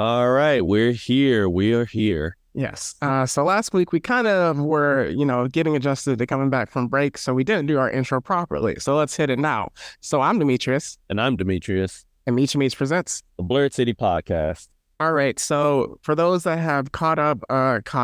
All right, we're here. We are here. Yes. So last week we kind of were, getting adjusted to coming back from break, so we didn't do our intro properly. So let's hit it now. So I'm Demetrius, And I'm Demetrius, and Meets presents. the Blurred City Podcast. All right. So for those that have caught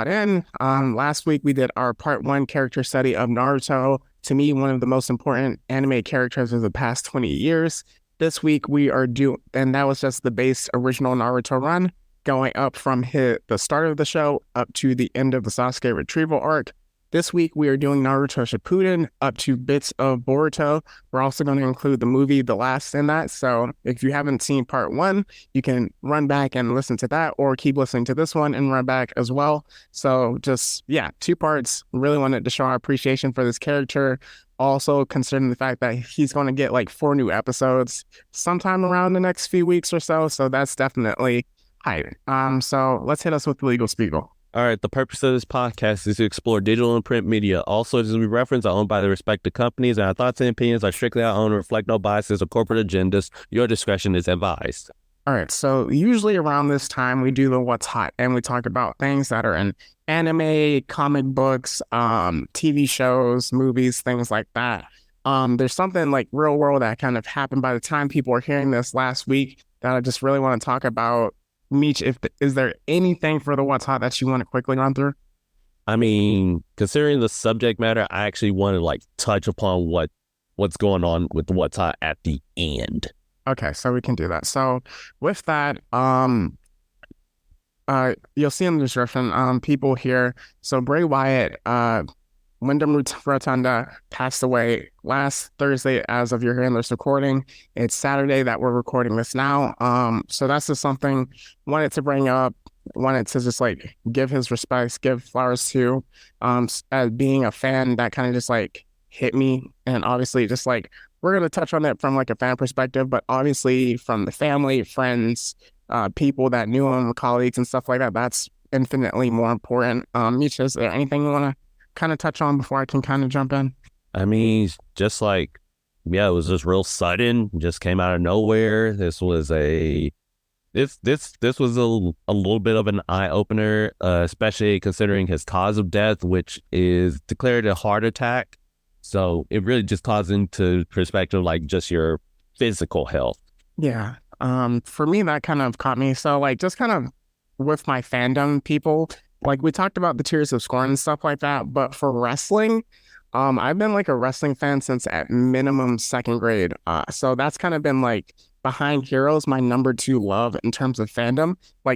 in, last week we did our part one character study of Naruto. To me, one of the most important anime characters of the past 20 years. This week we are and that was just the base original Naruto run, going up from the start of the show up to the end of the Sasuke retrieval arc. This week we are doing Naruto Shippuden up to bits of Boruto. We're also going to include the movie The Last in that. So if you haven't seen part one, you can run back and listen to that, or keep listening to this one and run back as well. So just, yeah, two parts. Really wanted to show our appreciation for this character. Also, considering the fact that he's going to get like 4 new episodes sometime around the next few weeks or so. So that's definitely hype. So let's hit us with the legal spiegel. All right, the purpose of this podcast is to explore digital and print media. Also, as we reference, are owned by the respective companies, and our thoughts and opinions are strictly our own and reflect no biases or corporate agendas. Your discretion is advised. All right, so usually around this time, we do the What's Hot, and we talk about things that are in anime, comic books, TV shows, movies, things like that. There's something like real world that kind of happened by the time people are hearing this last week that I just really want to talk about. Meech, is there anything for the What's Hot that you want to quickly run through? I mean, considering the subject matter, I actually want to touch upon what's going on with What's Hot at the end. Okay, so we can do that. So with that, you'll see in the description, people here. So Bray Wyatt, Wyndham Rotunda passed away last Thursday as of your hearing this recording. It's Saturday that we're recording this now. So that's just something wanted to bring up, wanted to just give his respects, give flowers to, as being a fan that kind of just hit me. And obviously just we're going to touch on it from a fan perspective, but obviously from the family, friends, people that knew him, colleagues and stuff like that, that's infinitely more important. Misha, is there anything you want to kind of touch on before I can kind of jump in? I mean, just it was just real sudden, just came out of nowhere. This was a little bit of an eye opener, especially considering his cause of death, which is declared a heart attack. So it really just calls into perspective just your physical health. Yeah. For me, that kind of caught me. So just kind of with my fandom people, we talked about the tiers of scorn and stuff like that, but for wrestling, I've been a wrestling fan since at minimum second grade. So that's kind of been behind Heroes, my number 2 love in terms of fandom,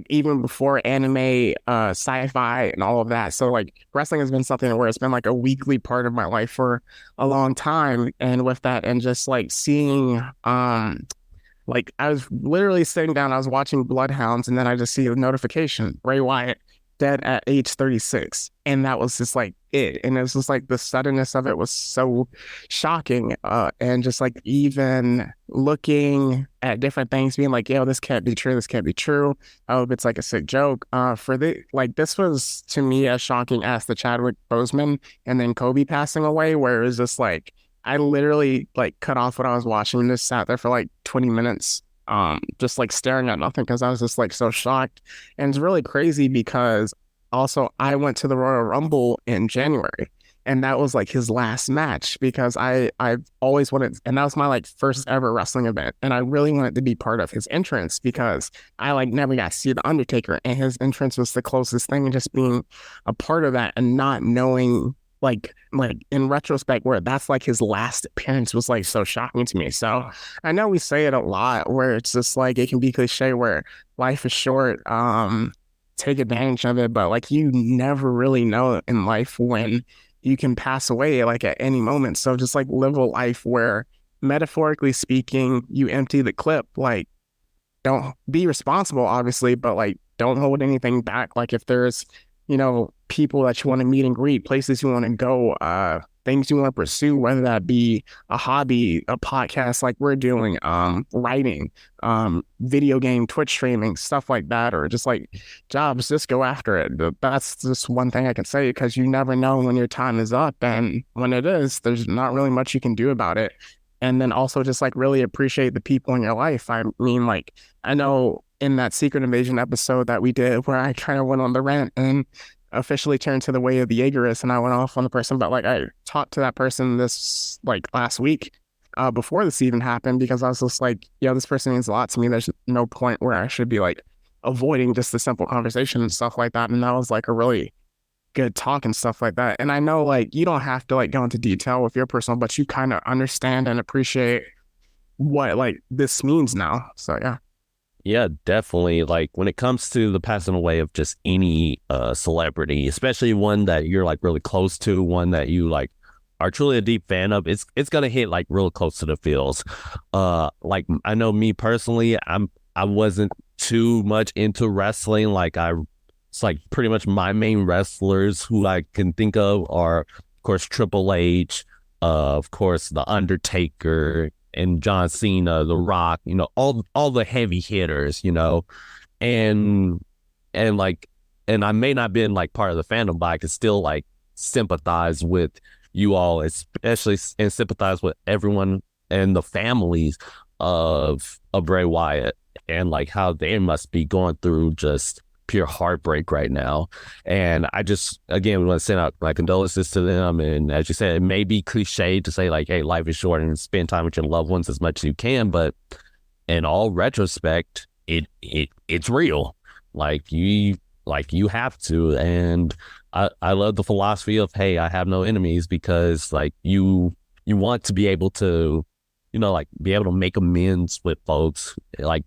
even before anime, sci-fi and all of that. So wrestling has been something where it's been a weekly part of my life for a long time. And with that, and just seeing, I was literally sitting down, I was watching Bloodhounds, and then I just see a notification, Bray Wyatt dead at age 36, and that was just it. And it was just the suddenness of it was so shocking, and just even looking at different things, being yo, this can't be true, this can't be true. I hope it's a sick joke. For the this was to me as shocking as the Chadwick Boseman and then Kobe passing away, where it was just I literally cut off what I was watching and just sat there for 20 minutes, just staring at nothing, because I was just so shocked. And it's really crazy because also I went to the Royal Rumble in January, and that was his last match, because I've always wanted, and that was my first ever wrestling event, and I really wanted to be part of his entrance, because I never got to see the Undertaker, and his entrance was the closest thing, and just being a part of that and not knowing in retrospect where that's his last appearance was so shocking to me. So I know we say it a lot, where it's just it can be cliche where life is short, take advantage of it, but you never really know in life when you can pass away at any moment. So just live a life where, metaphorically speaking, you empty the clip. Don't be responsible, obviously, but don't hold anything back. If there's people that you want to meet and greet, places you want to go, things you want to pursue, whether that be a hobby, a podcast like we're doing, writing, video game, Twitch streaming, stuff like that, or just jobs, just go after it. That's just one thing I can say, because you never know when your time is up, and when it is, there's not really much you can do about it. And then also just really appreciate the people in your life. I mean, I know in that Secret Invasion episode that we did where I kind of went on the rant and officially turned to the way of the Jaegerists and I went off on the person, but like I talked to that person this like last week before this even happened because I was just like, yeah, this person means a lot to me. There's no point where I should be like avoiding just a simple conversation and stuff like that. And that was like a really good talk and stuff like that. And I know like you don't have to like go into detail with your personal, but you kind of understand and appreciate what like this means now. So yeah. Yeah, definitely. Like when it comes to the passing away of just any celebrity, especially one that you're like really close to, one that you like are truly a deep fan of, it's gonna hit like real close to the feels. Like I know me personally, I wasn't too much into wrestling. It's like pretty much my main wrestlers who I can think of are, of course, Triple H, of course, The Undertaker, and John Cena, The Rock, you know, all the heavy hitters, you know, and like, and I may not been like part of the fandom, but I could still like sympathize with you all, especially, and sympathize with everyone and the families of Bray Wyatt and like how they must be going through just pure heartbreak right now. And I just, again, want to send out my condolences to them. And as you said, it may be cliche to say like, hey, life is short and spend time with your loved ones as much as you can. But in all retrospect, it's real. Like you have to. And I love the philosophy of, hey, I have no enemies, because like you want to be able to, you know, like be able to make amends with folks. Like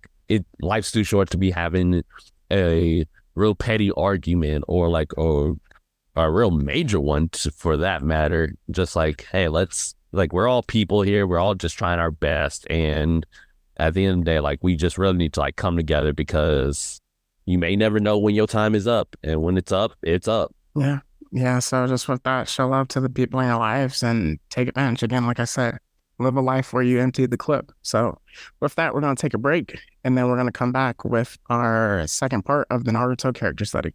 life's too short to be having a real petty argument or like or a real major one for that matter. Just like, hey, we're all people here, we're all just trying our best, and at the end of the day, like we just really need to like come together, because you may never know when your time is up, and when it's up, it's up. Yeah, so just with that, show love to the people in your lives and take advantage. Again, like I said, live a life where you empty the clip. So with that, we're going to take a break, and then we're going to come back with our second part of the Naruto character study.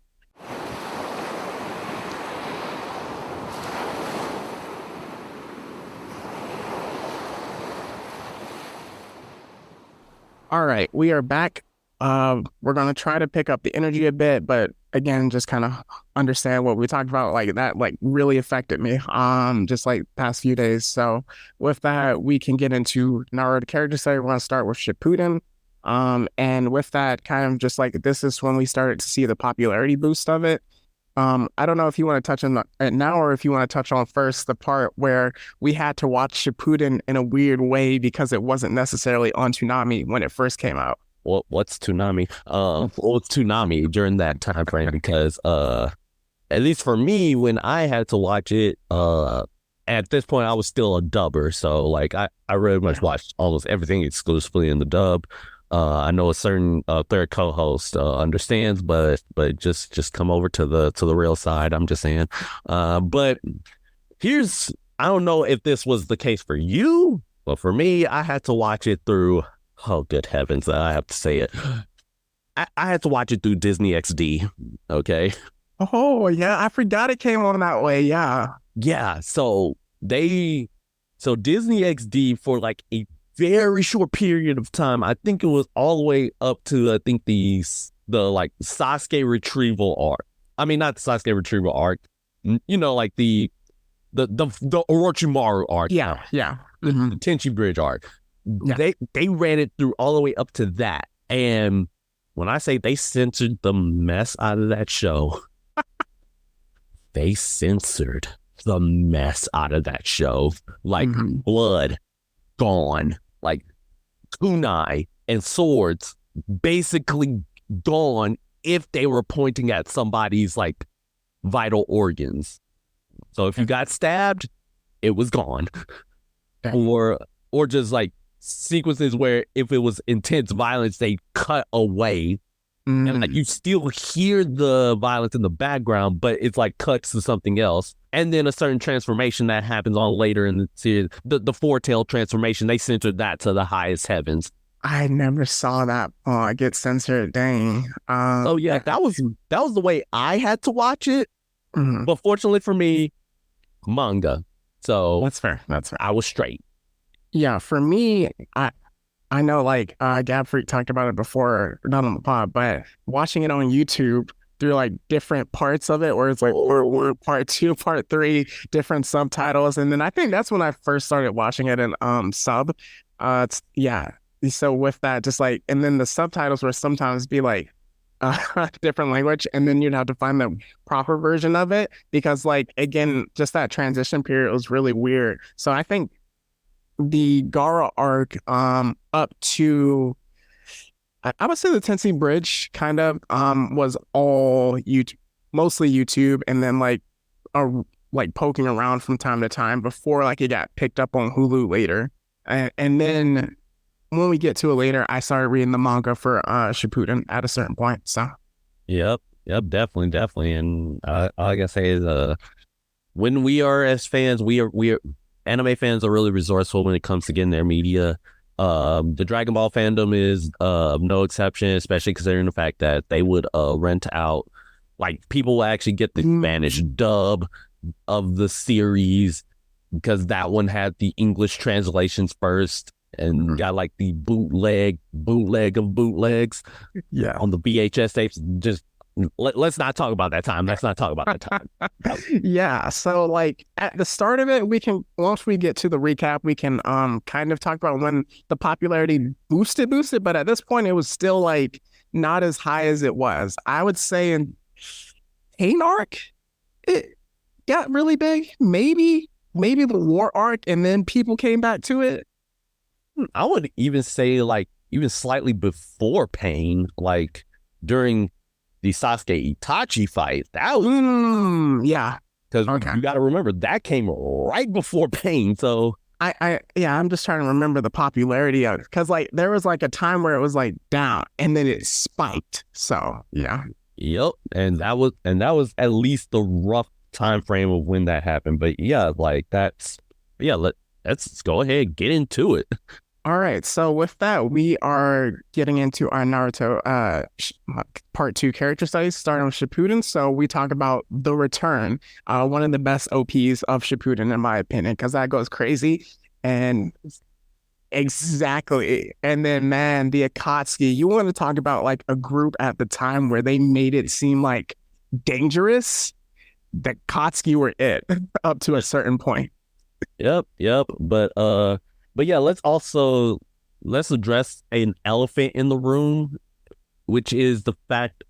All right, we are back. We're going to try to pick up the energy a bit, but again, just kind of understand what we talked about, like that like really affected me just like past few days. So with that, we can get into Naruto character study. We're going to start with Shippuden. And with that, kind of just like this is when we started to see the popularity boost of it. I don't know if you want to touch on it now, or if you want to touch on first the part where we had to watch Shippuden in a weird way because it wasn't necessarily on Toonami when it first came out. What's Toonami? Well, it's Toonami during that time frame, because at least for me, when I had to watch it, at this point I was still a dubber, so like I really much watched almost everything exclusively in the dub. I know a certain third co-host understands, but just come over to the real side. I'm just saying. But I don't know if this was the case for you, but for me, I had to watch it through. Oh, good heavens! I have to say it. I had to watch it through Disney XD. Okay. Oh yeah, I forgot it came on that way. Yeah. Yeah. So Disney XD for like a very short period of time. I think it was all the way up to the like Sasuke retrieval arc. I mean, not the Sasuke retrieval arc. You know, like the Orochimaru arc. Yeah. The Tenchi Bridge arc. Yeah. They ran it through all the way up to that. And when I say they censored the mess out of that show, they censored the mess out of that show. Like blood gone, like kunai and swords basically gone if they were pointing at somebody's like vital organs. So if you got stabbed, it was gone. Or just like sequences where if it was intense violence, they cut away. And like you still hear the violence in the background, but it's like cuts to something else. And then a certain transformation that happens on later in the series, the four-tail transformation, they censored that to the highest heavens. I never saw that get censored. Dang. Oh yeah, that was the way I had to watch it. But fortunately for me, manga. So that's fair. I was straight. Yeah, for me, I know like Gab Freak talked about it before, not on the pod, but watching it on YouTube through like different parts of it, where it's like or part two, part three, different subtitles. And then I think that's when I first started watching it in sub. Yeah. So with that, just like and then the subtitles would sometimes be like different language, and then you'd have to find the proper version of it because like again, just that transition period was really weird. So I think the Gara arc up to I would say the Tensei Bridge kind of was all YouTube, mostly YouTube, and then like poking around from time to time before like it got picked up on Hulu later. And then when we get to it later, I started reading the manga for Shippuden at a certain point. So Yep, definitely. And all I gotta say is when we are as fans, we are anime fans are really resourceful when it comes to getting their media. The Dragon Ball fandom is no exception, especially considering the fact that they would rent out, like people will actually get the Spanish dub of the series because that one had the English translations first and got like the bootleg of bootlegs yeah. on the VHS tapes. Just let's not talk about that time. Let's not talk about that time. Yeah. So like at the start of it, we can once we get to the recap, we can kind of talk about when the popularity boosted, but at this point it was still like not as high as it was. I would say in Pain arc, it got really big. Maybe the War arc, and then people came back to it. I would even say like even slightly before Pain, like during the Sasuke Itachi fight. That was yeah. Because you got to remember that came right before Pain. So I'm just trying to remember the popularity of it because like there was like a time where it was like down and then it spiked. So yeah. Yep. And that was at least the rough time frame of when that happened. But yeah, like let's go ahead, get into it. All right, so with that, we are getting into our Naruto part 2 character studies, starting with Shippuden. So we talk about the return, one of the best OPs of Shippuden, in my opinion, because that goes crazy. And exactly. And then, man, the Akatsuki, you want to talk about like a group at the time where they made it seem like dangerous? The Akatsuki were it up to a certain point. Yep. But yeah, let's address an elephant in the room, which is the fact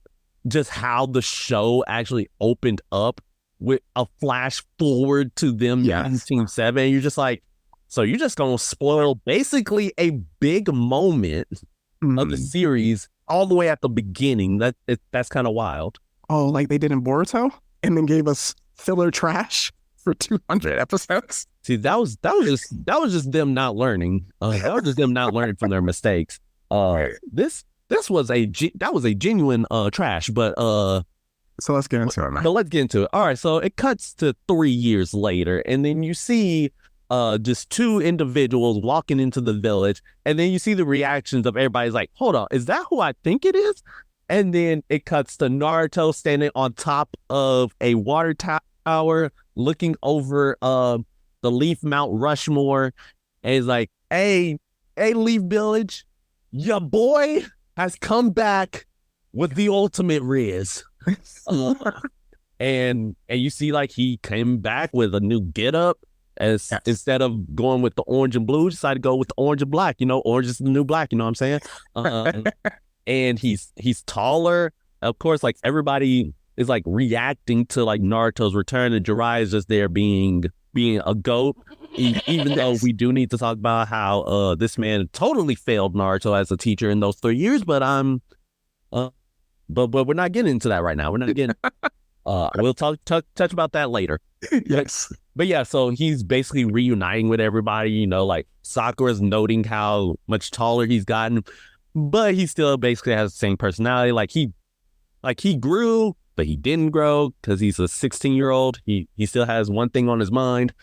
just how the show actually opened up with a flash forward to them in Team 7. You're just like, so you're just gonna spoil basically a big moment of the series all the way at the beginning. That's kind of wild. Oh, like they did in Boruto, and then gave us filler trash for 200 episodes. See, that was just them not learning. That was just them not learning from their mistakes. This was a genuine trash, but so let's get into it, man. But let's get into it. All right, so it cuts to 3 years later, and then you see just two individuals walking into the village, and then you see the reactions of everybody's like, hold on, is that who I think it is? And then it cuts to Naruto standing on top of a water tower, looking over the Leaf Mount Rushmore, and he's like, hey, Leaf Village, your boy has come back with the ultimate Riz. And you see like he came back with a new getup. Instead of going with the orange and blue, decided to go with the orange and black. You know, orange is the new black. You know what I'm saying? And he's taller. Of course, like everybody is like reacting to like Naruto's return, and Jiraiya is just there being a goat. Even though we do need to talk about how this man totally failed Naruto as a teacher in those 3 years, but but we're not getting into that right now. We're not getting. We'll touch about that later. Yes. But yeah, so he's basically reuniting with everybody, you know, like Sakura's noting how much taller he's gotten, but he still basically has the same personality. Like he grew, but he didn't grow because he's a 16-year-old. He still has one thing on his mind.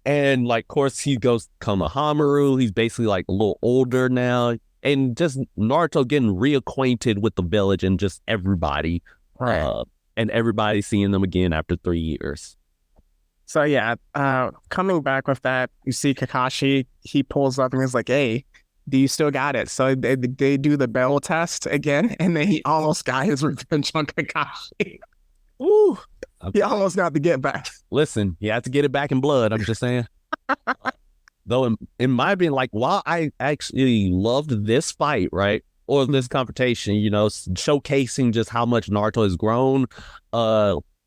And like, of course, he goes Konohamaru. He's basically like a little older now. And just Naruto getting reacquainted with the village and just everybody. Right. And everybody seeing them again after 3 years. So yeah, coming back with that, you see Kakashi, he pulls up and he's like, "Hey, do you still got it?" So they do the bell test again, and then he almost got his revenge on Kakashi. Woo. He almost got the get back. Listen, you have to get it back in blood. I'm just saying. Though, in my opinion, like, while I actually loved this fight, right, or this confrontation, showcasing just how much Naruto has grown,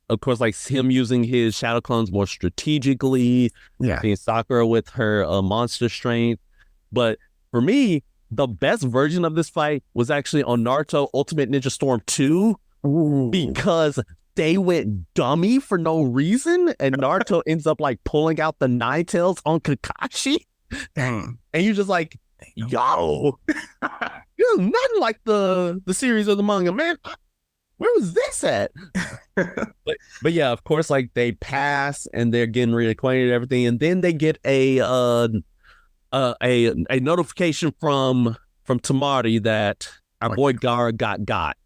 of course, like him using his shadow clones more strategically, Yeah. seeing Sakura with her monster strength. But for me, the best version of this fight was actually on Naruto Ultimate Ninja Storm 2, Ooh. because they went dummy for no reason, and Naruto ends up like pulling out the nine tails on Kakashi. Dang. And you're just like, yo, you're nothing like the series of the manga, man. Where was this at? but yeah, of course, like they pass and they're getting reacquainted and everything, and then they get a notification from Tamari that our boy Gara got.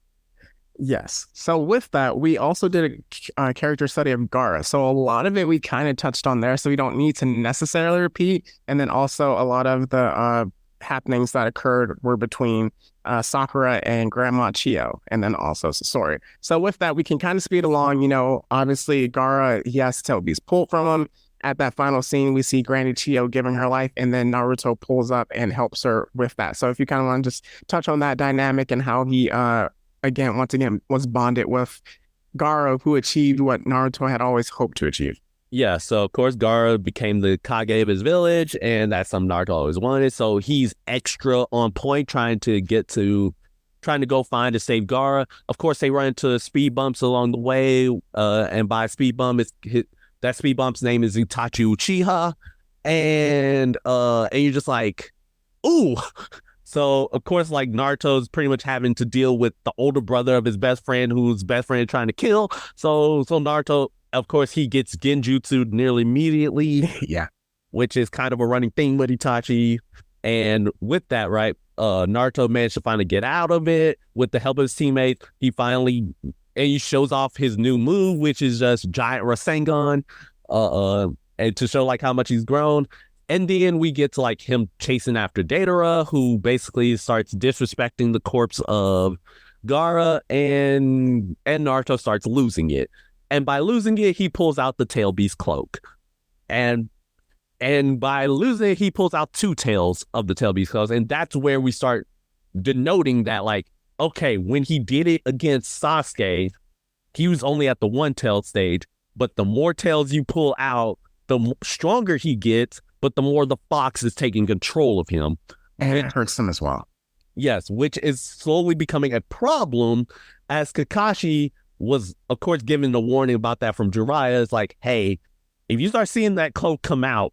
Yes. So with that, we also did a character study of Gara. So a lot of it we kind of touched on there, so we don't need to necessarily repeat. And then also a lot of the happenings that occurred were between Sakura and Grandma Chio, and then also Sasori. So with that, we can kind of speed along. Obviously Gara, he has Toby's pull from him. At that final scene, we see Granny Chio giving her life, and then Naruto pulls up and helps her with that. So if you kind of want to just touch on that dynamic and how he once again was bonded with Gara, who achieved what Naruto had always hoped to achieve. Yeah, so of course Gara became the Kage of his village, and that's something Naruto always wanted. So he's extra on point trying to go find and save Gara. Of course, they run into speed bumps along the way, and by speed bump, that speed bump's name is Itachi Uchiha, and you're just like, ooh. So, of course, like, Naruto's pretty much having to deal with the older brother of his best friend, whose best friend is trying to kill. So Naruto, of course, he gets genjutsu nearly immediately. Yeah. Which is kind of a running thing with Itachi. And with that, right, Naruto managed to finally get out of it with the help of his teammates. He shows off his new move, which is just giant Rasengan, and to show like how much he's grown. And then we get to like him chasing after Datara, who basically starts disrespecting the corpse of Gara, and Naruto starts losing it. And by losing it, he pulls out the Tail Beast cloak. And by losing it, he pulls out two tails of the Tail Beast cloak. And that's where we start denoting that, like, okay, when he did it against Sasuke, he was only at the one tail stage, but the more tails you pull out, the stronger he gets, but the more the fox is taking control of him. And it hurts him as well. Yes, which is slowly becoming a problem, as Kakashi was, of course, given the warning about that from Jiraiya. It's like, hey, if you start seeing that cloak come out,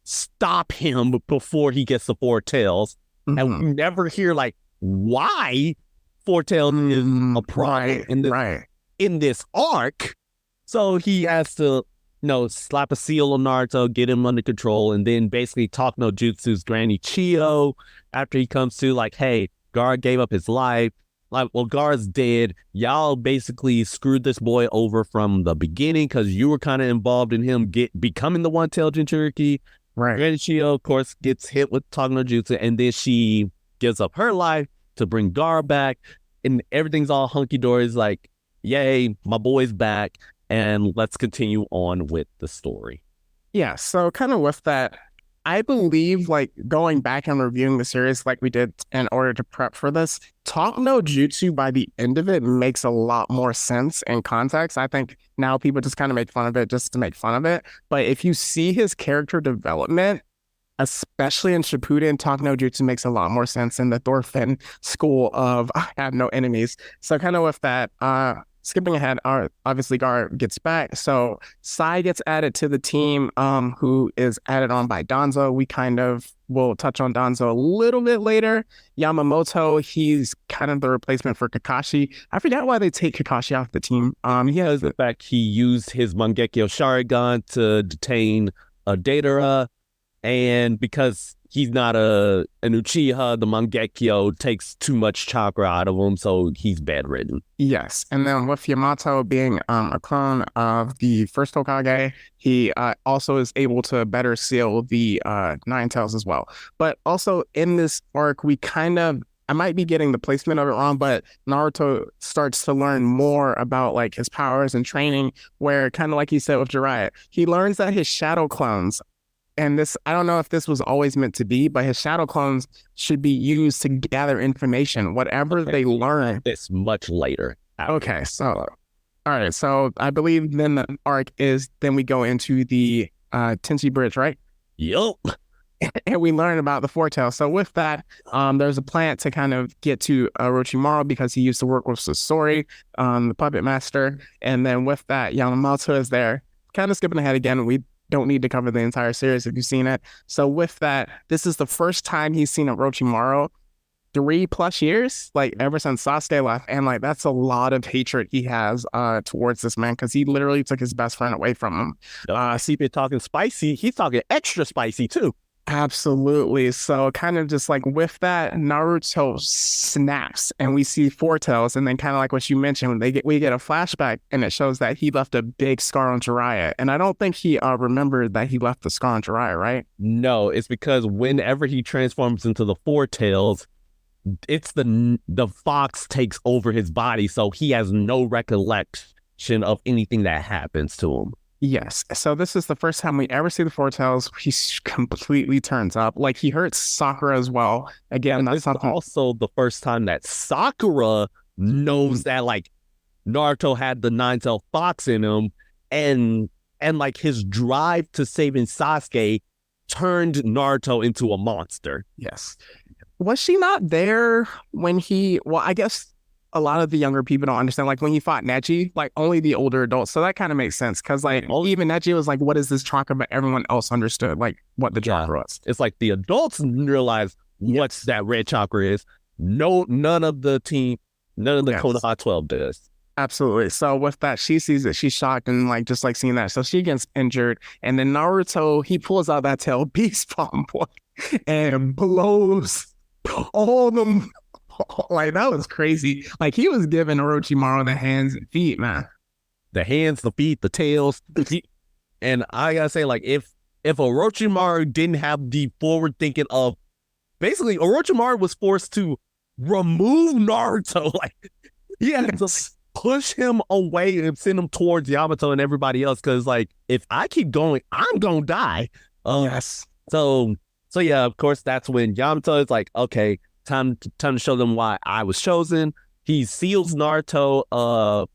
stop him before he gets the four tails. Mm-hmm. And we never hear, like, why four tails is a problem in this arc. So he has to, slap a seal on Naruto, get him under control, and then basically talk no jutsu's Granny Chio after he comes to, like, hey, Gara gave up his life. Like, well, Gara's dead. Y'all basically screwed this boy over from the beginning because you were kind of involved in him becoming the one-tailed Jinchuriki. Right. Granny Chio, of course, gets hit with talk no jutsu, and then she gives up her life to bring Gara back, and everything's all hunky-dory. It's like, yay, my boy's back. And let's continue on with the story. Yeah, so kind of with that, I believe, like, going back and reviewing the series like we did in order to prep for this, talk no jutsu by the end of it makes a lot more sense and context. I think now people just kind of make fun of it just to make fun of it. But if you see his character development, especially in Shippuden, talk no jutsu makes a lot more sense in the Thorfinn school of I have no enemies. So kind of with that, skipping ahead, obviously Gara gets back. So Sai gets added to the team, who is added on by Danzo. We kind of will touch on Danzo a little bit later. Yamamoto, he's kind of the replacement for Kakashi. I forgot why they take Kakashi off the team. The fact he used his Mangekyo Sharingan to detain Datara, and because he's not an Uchiha. The Mangekyo takes too much chakra out of him, so he's bedridden. Yes, and then with Yamato being a clone of the first Hokage, he also is able to better seal the Nine Tails as well. But also in this arc, I might be getting the placement of it wrong, but Naruto starts to learn more about like his powers and training, where kind of like he said with Jiraiya, he learns that his shadow clones, and this, I don't know if this was always meant to be, but his shadow clones should be used to gather information, whatever they learn. It's much later. Okay, so all right, so I believe then the arc is then we go into the Tenchi Bridge, right? Yup. And we learn about the foretell. So with that, there's a plan to kind of get to Orochimaru because he used to work with Sasori, the puppet master. And then with that, Yamamoto is there. Kind of skipping ahead again, we don't need to cover the entire series if you've seen it. So with that, this is the first time he's seen Orochimaru 3+ years, like ever since Sasuke left. And like that's a lot of hatred he has towards this man because he literally took his best friend away from him. CP talking spicy, he's talking extra spicy too. Absolutely. So kind of just like with that, Naruto snaps and we see foretells, and then kind of like what you mentioned, we get a flashback and it shows that he left a big scar on Jiraiya. And I don't think he remembered that he left the scar on Jiraiya, right? No, it's because whenever he transforms into the foretells, it's the fox takes over his body, so he has no recollection of anything that happens to him. Yes. So this is the first time we ever see the foretells. He completely turns up. Like he hurts Sakura as well. Again, that's also the first time that Sakura knows that like Naruto had the nine-tailed fox in him, and like his drive to saving Sasuke turned Naruto into a monster. Yes. Was she not there when I guess a lot of the younger people don't understand, like when he fought Neji, like only the older adults. So that kind of makes sense because like even Neji was like, what is this chakra? But everyone else understood like what the chakra was. It's like the adults realize what's that red chakra is. No, none of the Konoha 12 does. Absolutely. So with that, she sees it. She's shocked and like just like seeing that. So she gets injured. And then Naruto, he pulls out that tail beast bomb boy and blows all them. Like that was crazy. Like he was giving Orochimaru the hands and feet, man. The hands, the feet, the tails. And I gotta say, like, if Orochimaru didn't have the forward thinking of basically Orochimaru was forced to remove Naruto. Like he had to push him away and send him towards Yamato and everybody else. Cause like if I keep going, I'm gonna die. Yes. So yeah, of course that's when Yamato is like, okay, time to show them why I was chosen. He seals Naruto,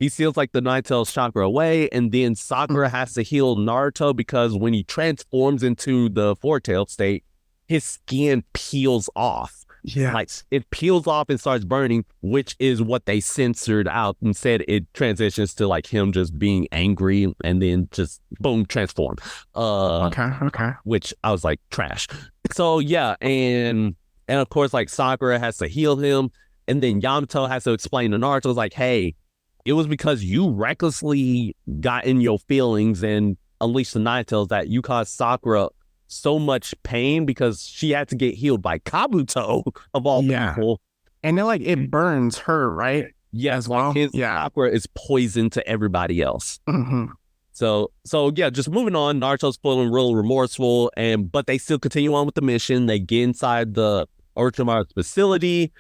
he seals like the Nine-Tails chakra away, and then Sakura has to heal Naruto because when he transforms into the Four-Tailed state, his skin peels off. Yeah. Like it peels off and starts burning, which is what they censored out and said it transitions to like him just being angry and then just boom, transform. Okay. Which I was like, trash. So yeah, and of course, like Sakura has to heal him, and then Yamato has to explain to Naruto, like, hey, it was because you recklessly got in your feelings and unleashed the Nine-Tails that you caused Sakura so much pain because she had to get healed by Kabuto of all people. And then like it burns her, right? Yeah, as well. Sakura is poison to everybody else. Mm-hmm. So yeah, just moving on. Naruto's feeling real remorseful, but they still continue on with the mission. They get inside the Orochimaru's facility.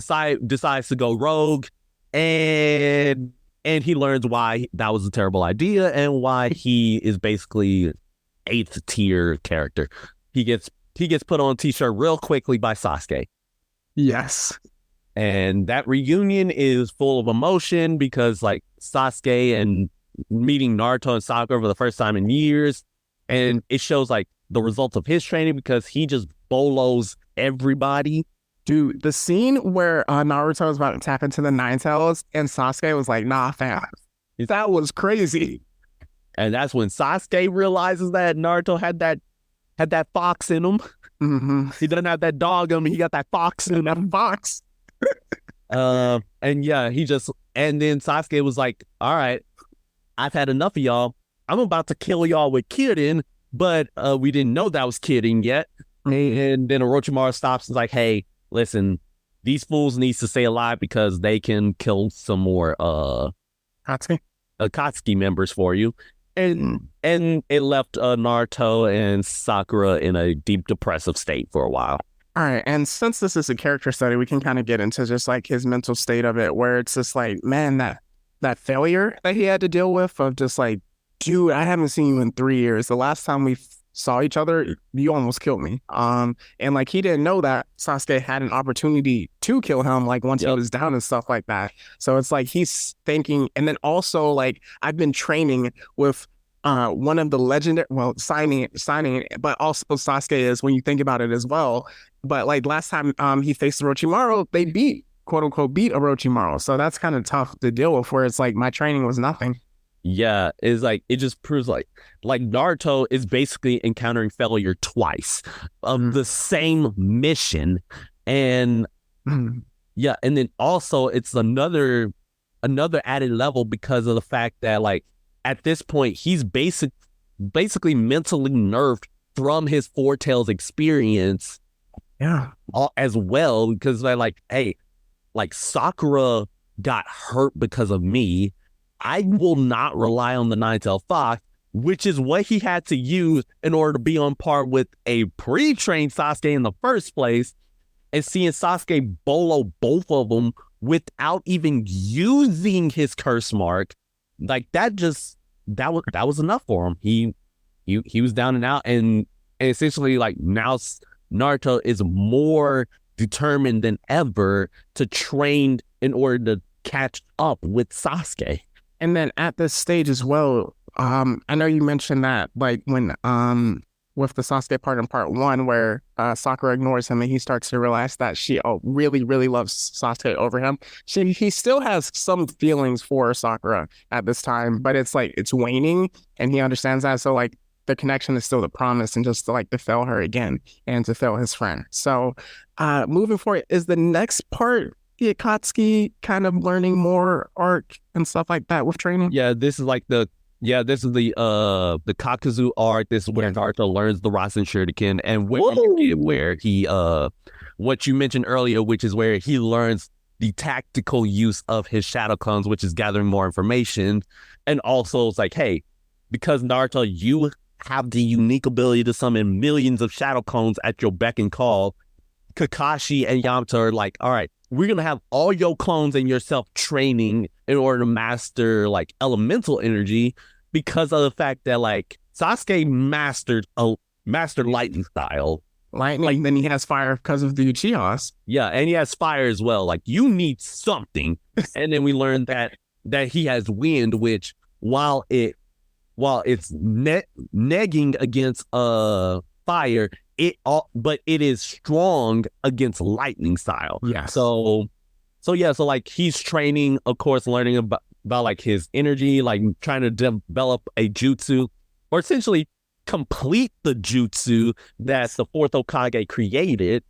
Sai decides to go rogue, and he learns why that was a terrible idea and why he is basically 8th tier character. He gets put on a t-shirt real quickly by Sasuke. Yes. And that reunion is full of emotion because like Sasuke and meeting Naruto and Sakura for the first time in years. And it shows like the results of his training because he just bolos everybody. Dude, the scene where Naruto was about to tap into the Nine-Tails and Sasuke was like, nah, fam. That was crazy. And that's when Sasuke realizes that Naruto had that fox in him. Mm-hmm. He doesn't have that dog in him. He got that fox in him. That fox. And yeah, and then Sasuke was like, all right, I've had enough of y'all. I'm about to kill y'all with Kirin but we didn't know that was kidding yet. And then Orochimaru stops and is like, hey, listen, these fools needs to stay alive because they can kill some more Akatsuki members for you. And it left Naruto and Sakura in a deep depressive state for a while. All right, and since this is a character study, we can kind of get into just like his mental state of it, where it's just like, man, that failure that he had to deal with of just like, dude, I haven't seen you in 3 years. The last time we saw each other, you almost killed me. And like he didn't know that Sasuke had an opportunity to kill him, like once he was down and stuff like that. So it's like he's thinking, and then also like I've been training with one of the legendary, signing, but also Sasuke is when you think about it as well. But like last time he faced Orochimaru, they quote unquote beat Orochimaru. So that's kind of tough to deal with, where it's like my training was nothing. Yeah, it's like it just proves like Naruto is basically encountering failure twice of the same mission, and yeah, and then also it's another added level because of the fact that like at this point he's basically mentally nerfed from his Four Tails experience, as well, because they're like, hey, like Sakura got hurt because of me. I will not rely on the Nine-Tailed Fox, which is what he had to use in order to be on par with a pre-trained Sasuke in the first place. And seeing Sasuke bolo both of them without even using his curse mark, like that was enough for him. He was down and out, and essentially like now Naruto is more determined than ever to train in order to catch up with Sasuke. And then at this stage as well, I know you mentioned that like when with the Sasuke part in part 1 where Sakura ignores him and he starts to realize that she really, really loves Sasuke over him. He still has some feelings for Sakura at this time, but it's like it's waning and he understands that. So like the connection is still the promise, and just to, like to fail her again and to fail his friend. So moving forward, is the next part the Akatsuki kind of learning more arc and stuff like that with training? This is the Kakuzu arc. This is where Naruto learns the Rasen Shuriken, and where he what you mentioned earlier, which is where he learns the tactical use of his shadow clones, which is gathering more information. And also it's like, hey, because Naruto, you have the unique ability to summon millions of shadow clones at your beck and call. Kakashi and Yamato are like, all right, we're going to have all your clones and yourself training in order to master like elemental energy, because of the fact that like Sasuke mastered lightning style. Lightning, then he has fire because of the Uchihas. Yeah, and he has fire as well. Like you need something. And then we learned that he has wind, which while it's negging against fire, but it is strong against lightning style. Yeah. So like he's training, of course, learning about like his energy, like trying to develop a jutsu, or essentially complete the jutsu that the fourth Hokage created.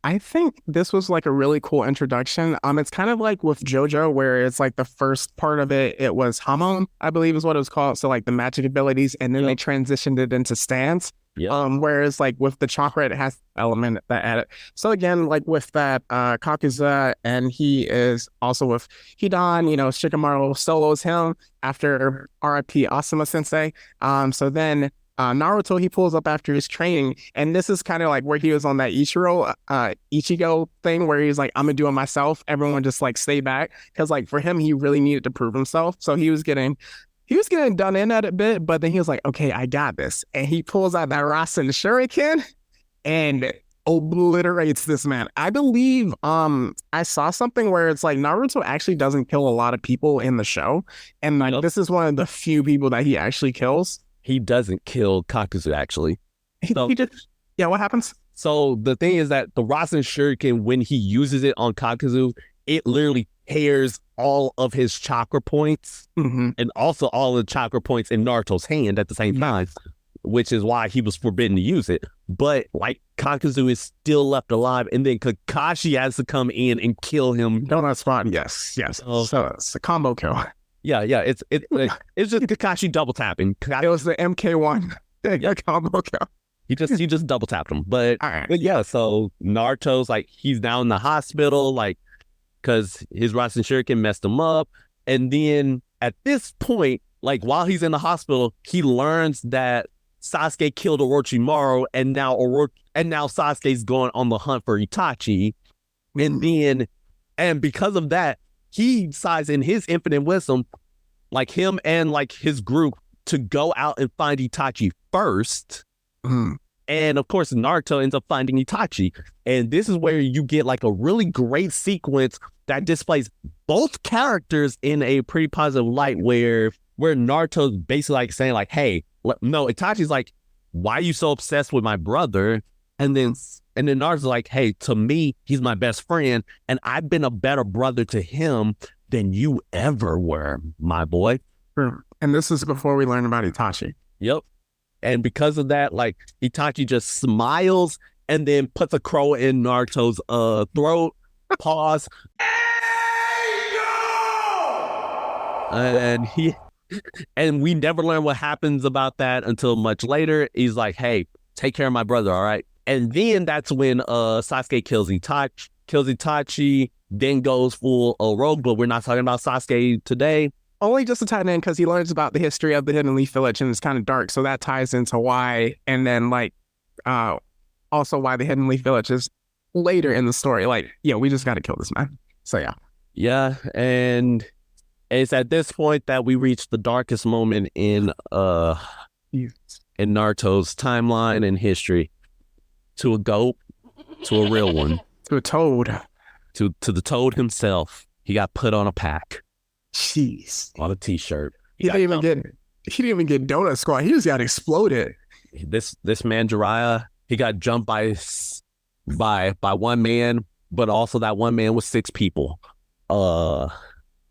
I think this was like a really cool introduction. It's kind of like with JoJo, where it's like the first part of it was Hamon, I believe is what it was called. So like the magic abilities, and then they transitioned it into stance. Whereas like with the chakra, it has element that added. So again, like with that Kakuza, and he is also with Hidan, Shikamaru solos him after RIP Asuma Sensei. So then Naruto, he pulls up after his training, and this is kind of like where he was on that Ichigo thing, where he's like, I'm gonna do it myself. Everyone just like stay back, because like for him, he really needed to prove himself. So he was getting done in at a bit, but then he was like, okay, I got this. And he pulls out that Rasen Shuriken and obliterates this man. I believe I saw something where it's like Naruto actually doesn't kill a lot of people in the show, and like this is one of the few people that he actually kills. He doesn't kill Kakuzu, actually. He just, what happens? So the thing is that the Rasen Shuriken, when he uses it on Kakuzu, it literally tears all of his chakra points, and also all the chakra points in Naruto's hand at the same time, which is why he was forbidden to use it. But like Kakuzu is still left alive, and then Kakashi has to come in and kill him. Donut spot, yes. So it's a combo kill. Yeah, it's just Kakashi double tapping. It was the MK1. Yeah, combo kill. He just double tapped him. But, All right. but yeah, so Naruto's like he's now in the hospital, like because his Rasen Shuriken messed him up. And then at this point, like while he's in the hospital, he learns that Sasuke killed Orochimaru, and now Sasuke's going on the hunt for Itachi. And because of that, he decides in his infinite wisdom, like him and like his group, to go out and find Itachi first. And of course, Naruto ends up finding Itachi. And this is where you get like a really great sequence that displays both characters in a pretty positive light, where Naruto's basically like saying like, hey, no, Itachi's like, why are you so obsessed with my brother? And then Naruto's like, hey, to me, he's my best friend, and I've been a better brother to him than you ever were, my boy. And this is before we learn about Itachi. Yep. And because of that, like Itachi just smiles and then puts a crow in Naruto's throat. Pause. And we never learn what happens about that until much later. He's like, hey, take care of my brother, all right? And then that's when Sasuke kills Itachi, then goes full rogue, but we're not talking about Sasuke today. Only just to tie it in because he learns about the history of the Hidden Leaf Village, and it's kind of dark, so that ties into why, and then like also why the Hidden Leaf Village is later in the story. Like, yeah, we just got to kill this man. So yeah. Yeah, and it's at this point that we reach the darkest moment in Naruto's timeline and history. To a goat, to a real one. To a toad. To the toad himself. He got put on a pack. Jeez. On a t-shirt. He didn't even get Donut Squad. He just got exploded. This man Jiraiya, he got jumped by one man, but also that one man was 6 people.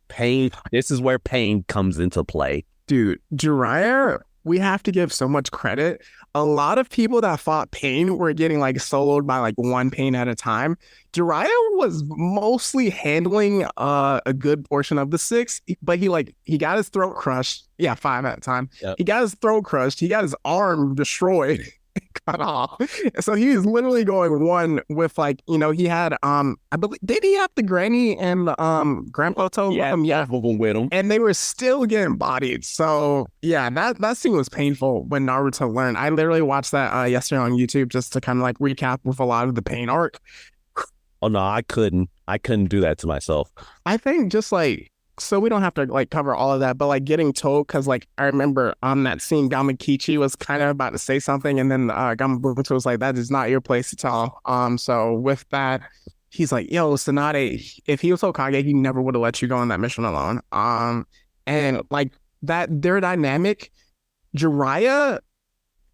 Pain. This is where pain comes into play. Dude, Jiraiya, we have to give so much credit. A lot of people that fought Pain were getting like soloed by like one Pain at a time. Jiraiya was mostly handling a good portion of the 6, but he got his throat crushed. Yeah, 5 at a time. Yep. He got his throat crushed. He got his arm destroyed. Cut off. So he was literally going one with like, he had I believe, did he have the granny and grandpa toe? Yeah, with him. And they were still getting bodied. So yeah, that scene was painful when Naruto learned. I literally watched that yesterday on YouTube just to kind of like recap with a lot of the Pain arc. Oh no, I couldn't do that to myself. I think just like, so we don't have to like cover all of that, but like getting told, because like I remember that scene, Gamakichi was kind of about to say something, and then Gamabuto was like, that is not your place to tell. So with that, he's like, yo, Tsunade, if he was Hokage, he never would have let you go on that mission alone. And like that, their dynamic, Jiraiya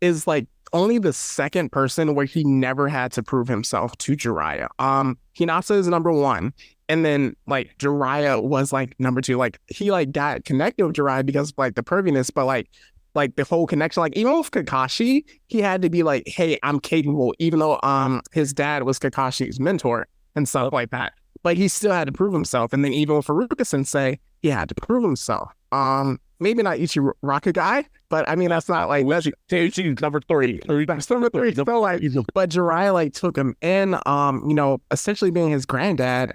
is like only the second person where he never had to prove himself to Jiraiya. Hinata is number 1. And then like Jiraiya was like number 2. Like he like got connected with Jiraiya because of like the perviness, but like the whole connection, like even with Kakashi, he had to be like, hey, I'm capable, even though his dad was Kakashi's mentor and stuff like that. But he still had to prove himself. And then even with Furuka Sensei, he had to prove himself. Maybe not Ichiraka guy, but I mean that's not like She's number 3. That's number 3. So like, but Jiraiya like took him in, essentially being his granddad,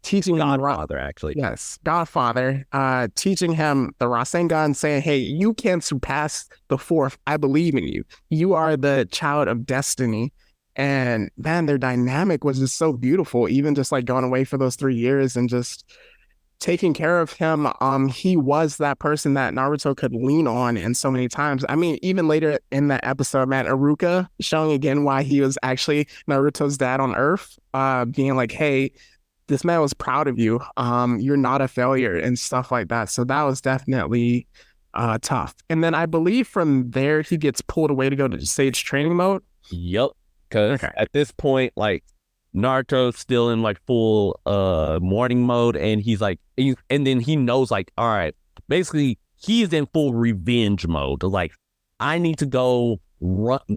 teaching Godfather, actually. Yes, Godfather, teaching him the Rasengan, saying, hey, you can surpass the 4th. I believe in you. You are the child of destiny. And man, their dynamic was just so beautiful, even just like going away for those 3 years and just taking care of him. He was that person that Naruto could lean on in so many times. I mean, even later in that episode, man, Iruka showing again why he was actually Naruto's dad on Earth, being like, hey, this man was proud of you. You're not a failure and stuff like that. So that was definitely tough. And then I believe from there, he gets pulled away to go to Sage training mode. Yep. Because at this point, like, Naruto's still in like full mourning mode, and he's like, and then he knows like, all right, basically he's in full revenge mode. Like, I need to go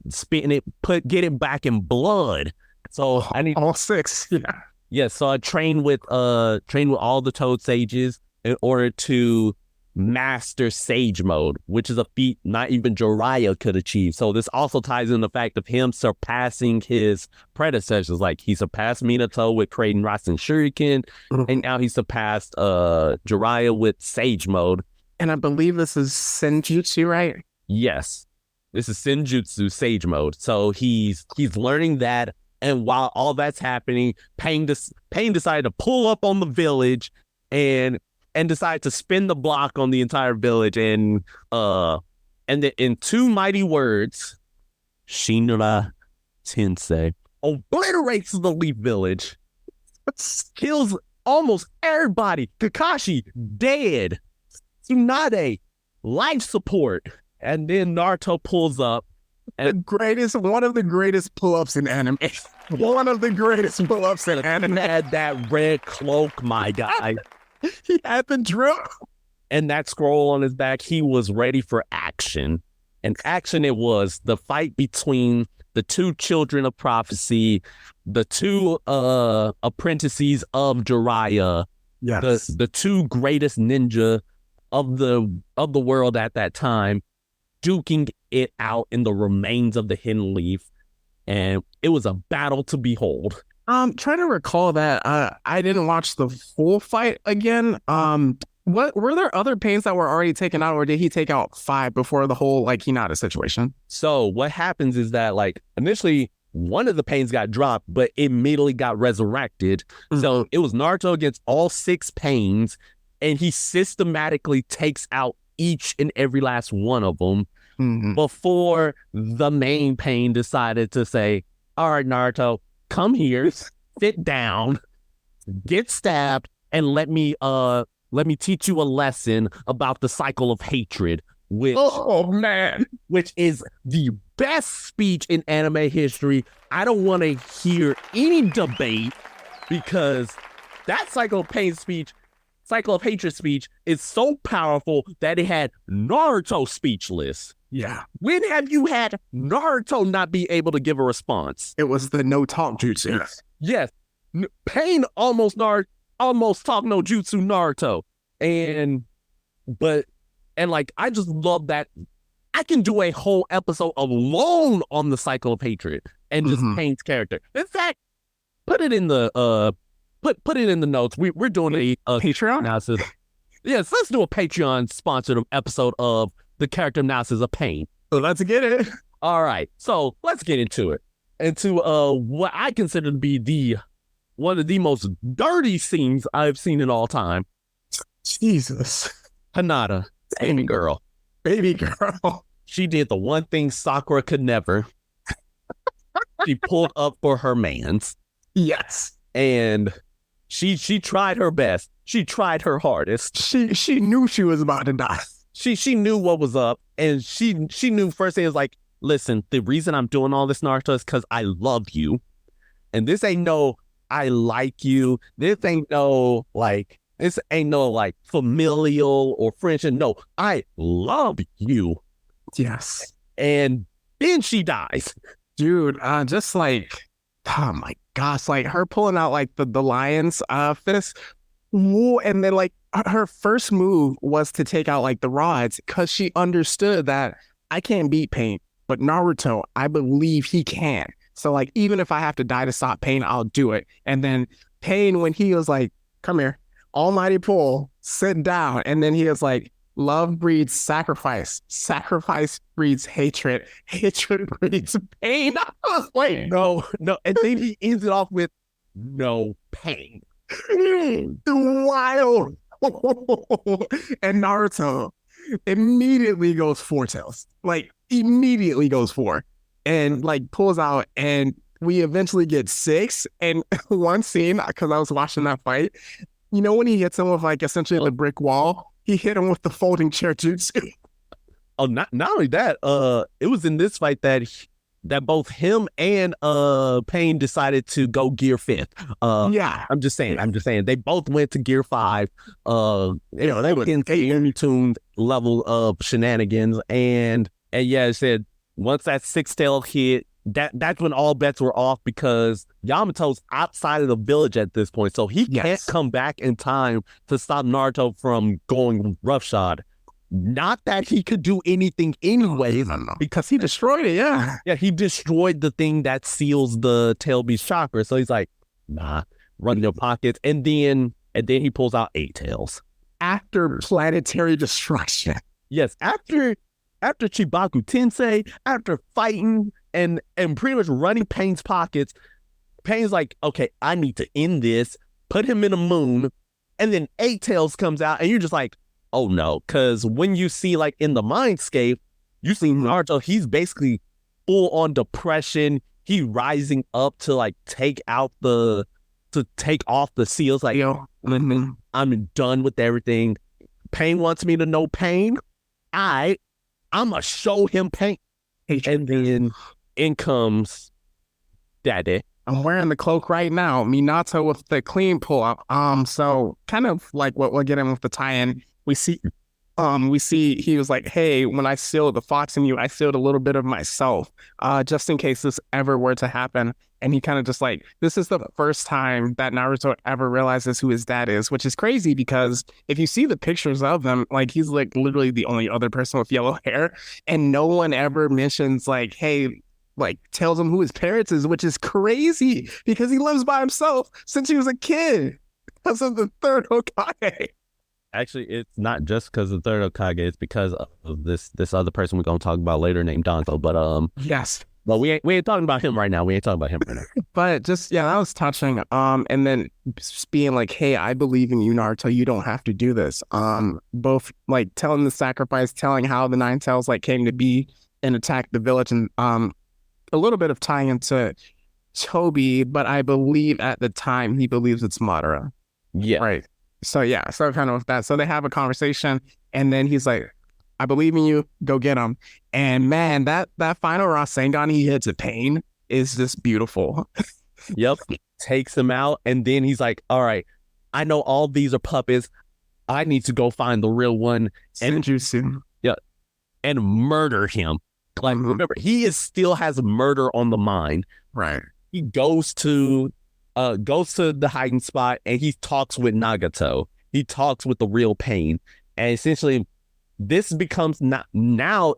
spin it, get it back in blood. So I need all 6. Yeah. So I train with all the Toad Sages in order to Master Sage Mode, which is a feat not even Jiraiya could achieve. So this also ties in the fact of him surpassing his predecessors. Like he surpassed Minato with creating Rasen Shuriken, and now he surpassed Jiraiya with Sage Mode. And I believe this is Senjutsu, right? Yes, this is Senjutsu Sage Mode. So he's learning that, and while all that's happening, Pain decided to pull up on the village and decide to spin the block on the entire village, and then in two mighty words, Shinra Tensei obliterates the Leaf Village, kills almost everybody. Kakashi dead, Tsunade life support, and then Naruto pulls up. And one of the greatest pull-ups in anime. One of the greatest pull-ups in anime. Had that red cloak, my guy. He had the drill. And that scroll on his back, he was ready for action. And action it was. The fight between the two children of prophecy, the two apprentices of Jiraiya, yes, the two greatest ninja of the world at that time, duking it out in the remains of the Hidden Leaf. And it was a battle to behold. I'm trying to recall that. I didn't watch the full fight again. What were there other pains that were already taken out, or did he take out 5 before the whole like Hinata situation? So what happens is that like initially one of the pains got dropped, but it immediately got resurrected. So it was Naruto against all 6 pains, and he systematically takes out each and every last one of them before the main pain decided to say, all right, Naruto, come here, sit down, get stabbed, and let me teach you a lesson about the cycle of hatred, which is the best speech in anime history. I don't want to hear any debate, because that cycle of hatred speech is so powerful that it had Naruto speechless. Yeah. When have you had Naruto not be able to give a response? It was the no talk jutsu. Yes. Pain almost talk no jutsu Naruto. And like, I just love that. I can do a whole episode alone on the cycle of hatred and just Pain's character. In fact, put it in the put it in the notes. We're doing a Patreon analysis. Yes, let's do a Patreon sponsored episode of the character analysis of Pain. So let's get it. All right, so let's get into it. Into what I consider to be one of the most dirty scenes I've seen in all time. Jesus. Hinata, baby girl. She did the one thing Sakura could never. She pulled up for her mans. Yes. And she tried her best. She tried her hardest. She knew she was about to die. She knew what was up, and she knew first thing is like, listen, the reason I'm doing all this, Naruto, is because I love you. And this ain't no I like you. This ain't no like familial or friendship. No, I love you. Yes. And then she dies. Dude, just like, oh my gosh, like her pulling out like the lion's fist. Whoa, and then like her first move was to take out like the rods, because she understood that I can't beat Pain, but Naruto, I believe he can. So like, even if I have to die to stop Pain, I'll do it. And then Pain, when he was like, come here, almighty pull, sit down. And then he was like, love breeds sacrifice. Sacrifice breeds hatred. Hatred breeds pain. I was like, no. And then he ends it off with no pain. Wild. And Naruto immediately goes four tails. Like, immediately goes 4. And like pulls out, and we eventually get 6. And one scene, because I was watching that fight, you know, when he hits him with like essentially a brick wall, he hit him with the folding chair jutsu. Oh, not only that, it was in this fight that both him and Pain decided to go gear 5th. Yeah. I'm just saying they both went to gear 5. They were in tuned level of shenanigans, and yeah, it said once that 6 tail hit, that's when all bets were off because Yamato's outside of the village at this point, so he can't come back in time to stop Naruto from going roughshod. Not that he could do anything anyway, because he destroyed it. Yeah, he destroyed the thing that seals the tail beast chakra. So he's like, nah, run in your pockets, and then he pulls out 8 tails after planetary destruction. Yes, after Chibaku Tensei, after fighting and pretty much running Pain's pockets, Pain's like, okay, I need to end this, put him in the moon, and then 8 tails comes out, and you're just like, oh no, because when you see like in the mindscape, you see Naruto, he's basically full on depression. He rising up to like take off the seals. Like, I'm done with everything. Pain wants me to know pain. I'm gonna show him pain. And then in comes Daddy. I'm wearing the cloak right now. Minato with the clean pull up. So kind of like what we'll get in with the tie-in. We see he was like, hey, when I sealed the fox in you, I sealed a little bit of myself, just in case this ever were to happen. And he kind of just like, this is the first time that Naruto ever realizes who his dad is, which is crazy because if you see the pictures of them, like he's like literally the only other person with yellow hair, and no one ever mentions like, hey, like tells him who his parents is, which is crazy because he lives by himself since he was a kid because of the third Hokage. Actually, it's not just because of the third Hokage. It's because of this other person we're gonna talk about later named Danzo. But yes, but we ain't talking about him right now. But just that was touching. And then just being like, hey, I believe in you, Naruto. You don't have to do this. Both like telling the sacrifice, telling how the Nine Tails like came to be and attacked the village, and a little bit of tying into Toby, but I believe at the time he believes it's Madara. Yeah, right. So so kind of with that. So they have a conversation, and then he's like, I believe in you, go get him. And man, that final Rasengan he hits at Pain is just beautiful. Yep. Takes him out, and then he's like, all right, I know all these are puppets. I need to go find the real one. Senjutsu. Yeah. And murder him. Like, remember, he still has murder on the mind. Right. He goes to the hiding spot, and he talks with Nagato. He talks with the real Pain. And essentially, this becomes now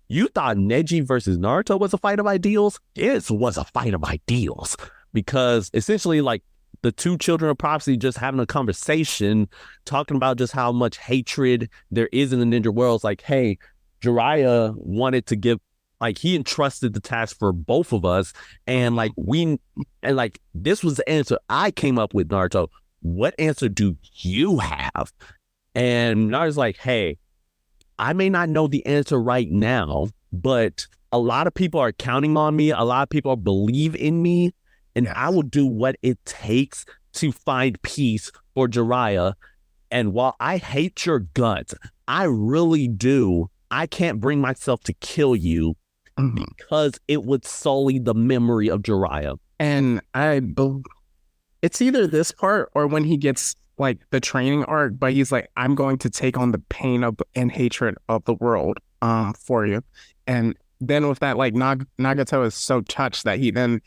you thought Neji versus Naruto was a fight of ideals. This was a fight of ideals because essentially, like, the two children of prophecy just having a conversation, talking about just how much hatred there is in the ninja world. It's like, hey, Jiraiya wanted to give, like, he entrusted the task for both of us, and this was the answer I came up with, Naruto. What answer do you have? And Naruto's like, hey, I may not know the answer right now, but a lot of people are counting on me. A lot of people believe in me, and I will do what it takes to find peace for Jiraiya. And while I hate your guts, I really do, I can't bring myself to kill you because it would sully the memory of Jiraiya. And it's either this part or when he gets like the training arc, but he's like, I'm going to take on the pain of and hatred of the world for you. And then with that, like Nagato is so touched that he then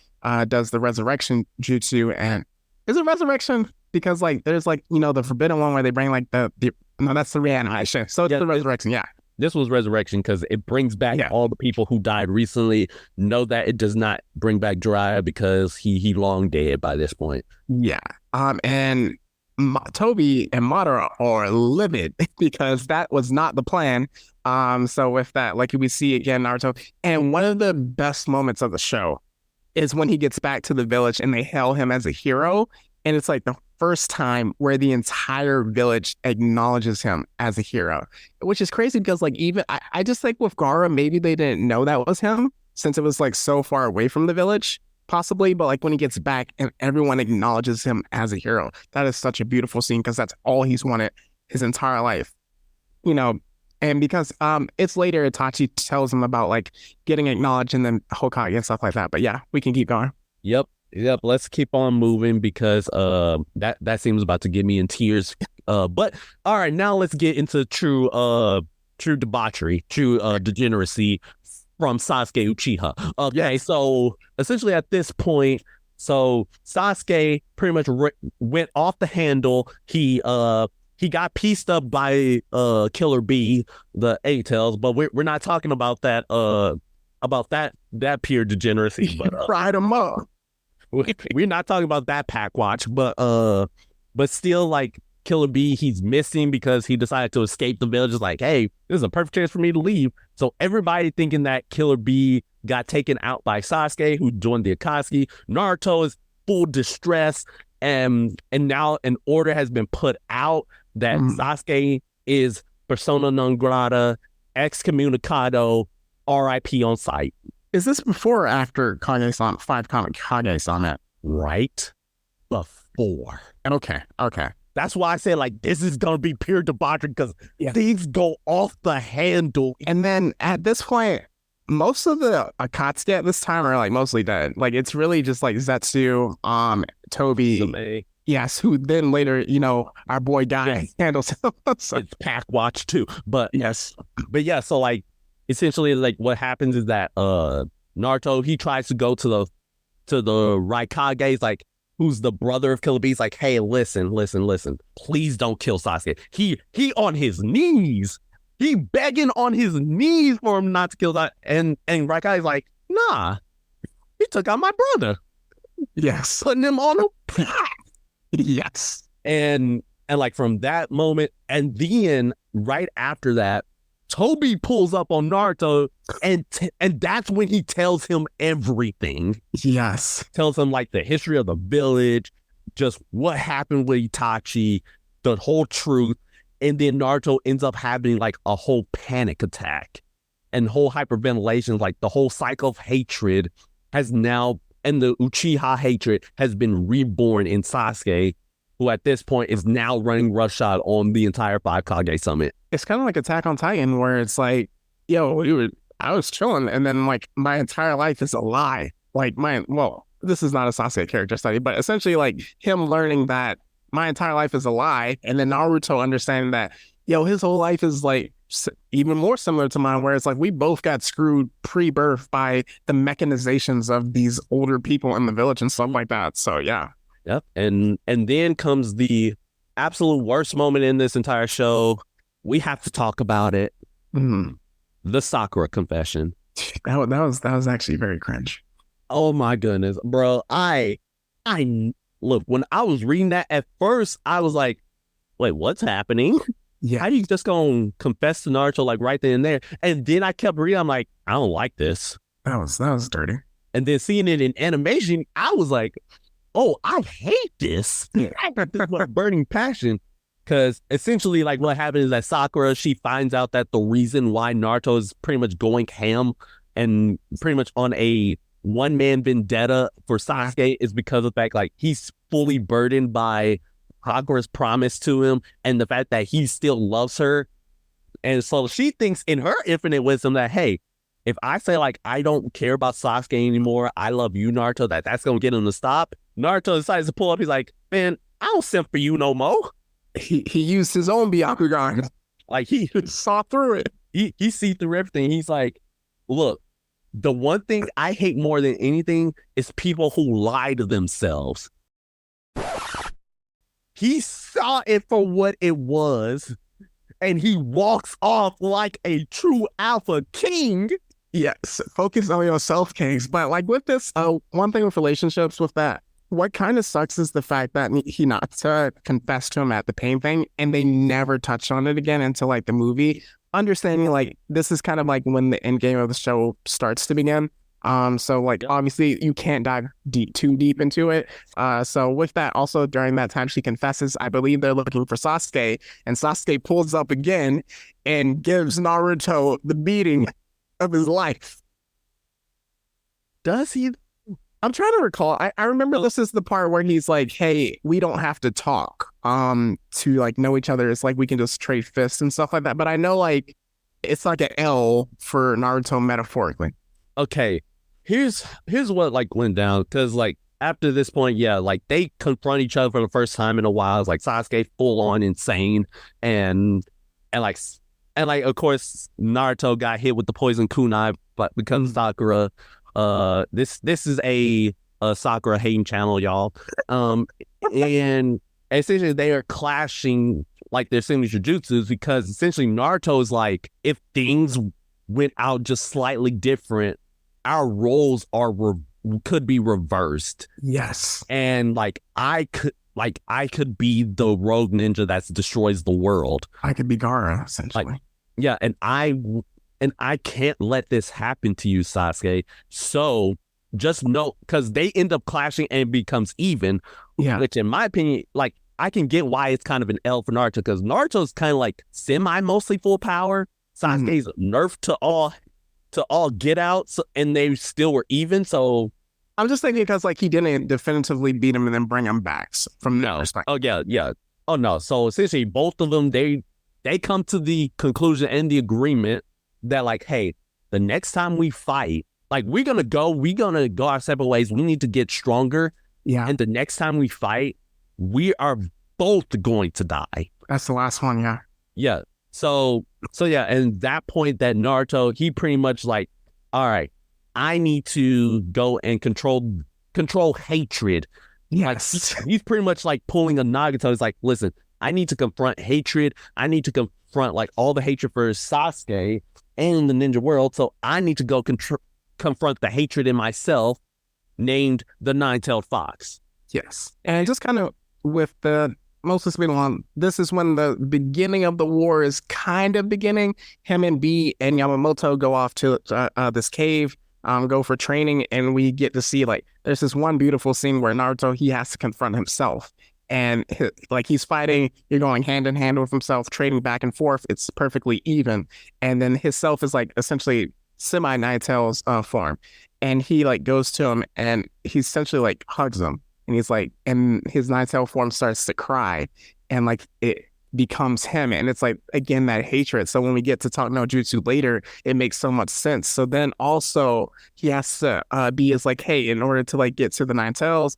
does the resurrection jutsu. And is it resurrection? Because like there's like, the forbidden one where they bring like no, that's the reanimation. So it's the resurrection. Yeah. This was resurrection because it brings back all the people who died recently. Know that it does not bring back Jiraiya because he long dead by this point. Yeah. And Toby and Madara are livid because that was not the plan. So with that, like we see again, Naruto, and one of the best moments of the show is when he gets back to the village and they hail him as a hero. And it's like the first time where the entire village acknowledges him as a hero, which is crazy because like even I just think with Gaara, maybe they didn't know that was him since it was like so far away from the village, possibly. But like when he gets back and everyone acknowledges him as a hero, that is such a beautiful scene because that's all he's wanted his entire life, And because it's later Itachi tells him about like getting acknowledged and then Hokage and stuff like that. But yeah, we can keep going. Yep. Let's keep on moving because that seems about to get me in tears. But all right, now let's get into true debauchery, true degeneracy from Sasuke Uchiha. Okay, so essentially at this point, so Sasuke pretty much went off the handle. He got pieced up by Killer B, the A-Tails, but we're not talking about that pure degeneracy. But Fried him up. we're not talking about that pack watch, but still, like, Killer B, he's missing because he decided to escape the village. It's like, hey, this is a perfect chance for me to leave. So everybody thinking that Killer B got taken out by Sasuke, who joined the Akatsuki. Naruto is full distress, and now an order has been put out that Sasuke is persona non grata, excommunicado, RIP on sight. Is this before or after Kage-sama, 5 comic Kage-sama? Right before. Okay. That's why I say, like, this is going to be pure debauchery because things go off the handle. And then at this point, most of the Akatsuki at this time are like mostly dead. Like, it's really just like Zetsu, Toby. Zume. Yes, who then later, our boy Guy handles him. So, it's Pack Watch too. But yes. But yeah, so like essentially like what happens is that Naruto, he tries to go to the Raikage's, like, who's the brother of Killer Bee's, like, hey, listen, please don't kill Sasuke. He on his knees. He begging on his knees for him not to kill that. And Raikage's like, nah, he took out my brother. Yes. Putting him on a path. Yes. And like from that moment, and then right after that, Toby pulls up on Naruto, and that's when he tells him everything. Yes. Tells him like the history of the village, just what happened with Itachi, the whole truth. And then Naruto ends up having like a whole panic attack and whole hyperventilation, like the whole cycle of hatred has now, and the Uchiha hatred has been reborn in Sasuke, who at this point is now running roughshod on the entire 5 Kage summit. It's kind of like Attack on Titan, where it's like, I was chilling, and then like my entire life is a lie. Like this is not a Sasuke character study, but essentially like him learning that my entire life is a lie, and then Naruto understanding that, his whole life is like even more similar to mine, where it's like we both got screwed pre-birth by the mechanizations of these older people in the village and stuff like that. So yeah. Yep. And then comes the absolute worst moment in this entire show. We have to talk about it. The Sakura confession. That was actually very cringe. Oh my goodness, bro. I look, when I was reading that at first, I was like, wait, what's happening? Yeah. How do you just gonna confess to Naruto like right then and there? And then I kept reading, I'm like, I don't like this. That was dirty. And then seeing it in animation, I was like, oh, I hate this. I got this with a burning passion. Because essentially, like, what happened is that Sakura, she finds out that the reason why Naruto is pretty much going ham and pretty much on a one-man vendetta for Sasuke is because of the fact, like, he's fully burdened by Sakura's promise to him and the fact that he still loves her. And so she thinks in her infinite wisdom that, hey, if I say, like, I don't care about Sasuke anymore, I love you, Naruto, that's going to get him to stop. Naruto decides to pull up. He's like, man, I don't simp for you no more. He used his own Byakugan. Like, he saw through it. He see through everything. He's like, look, the one thing I hate more than anything is people who lie to themselves. He saw it for what it was, and he walks off like a true alpha king. Yes, focus on yourself, kings. But like with this, one thing with relationships with that, what kind of sucks is the fact that he not to confess to him at the pain thing, and they never touched on it again until like the movie. Understanding like this is kind of like when the end game of the show starts to begin. So like obviously you can't dive too deep into it. So with that, also during that time she confesses, I believe they're looking for Sasuke, and Sasuke pulls up again and gives Naruto the beating of his life. Does he? I'm trying to recall. I remember this is the part where he's like, hey, we don't have to talk to like know each other. It's like we can just trade fists and stuff like that. But I know like it's like an L for Naruto metaphorically. Okay, here's what like went down, because like after this point, yeah, like they confront each other for the first time in a while. It's like Sasuke full on insane, and like of course Naruto got hit with the poison kunai but because Sakura, this is a Sakura hating channel, y'all. And essentially they are clashing like their signature jutsus because essentially Naruto is like, if things went out just slightly different, our roles could be reversed. Yes. And I could be the rogue ninja that destroys the world. I could be Gaara, essentially. Yeah, and I can't let this happen to you, Sasuke. So just know, because they end up clashing and it becomes even. Yeah. Which, in my opinion, I can get why it's kind of an L for Naruto, because Naruto's kind of mostly full power. Sasuke's nerfed to all get out, and they still were even. So I'm just thinking because he didn't definitively beat him and then bring him back from that perspective. Oh yeah. Oh no. So essentially, both of them they come to the conclusion and the agreement that hey, the next time we fight, we're gonna go our separate ways. We need to get stronger. Yeah. And the next time we fight, we are both going to die. That's the last one. Yeah. Yeah. So yeah, and that point that Naruto, he pretty much all right, I need to go and control hatred. Yes. He's pretty much pulling a Nagato. He's listen, I need to confront hatred. I need to confront all the hatred for Sasuke and the ninja world. So I need to go confront the hatred in myself, named the Nine-Tailed Fox. Yes. And just kind of with the mostly speaking on, this is when the beginning of the war is kind of beginning. Him and B and Yamamoto go off to this cave, go for training, and we get to see there's this one beautiful scene where Naruto, he has to confront himself. And he's fighting, you're going hand in hand with himself, trading back and forth. It's perfectly even. And then his self is essentially semi Nine-Tails form. And he goes to him and he essentially hugs him. And he's and his Nine-Tail form starts to cry. And it becomes him. And it's again, that hatred. So when we get to talk no jutsu later, it makes so much sense. So then also he has to be hey, in order to get to the Nine-Tails,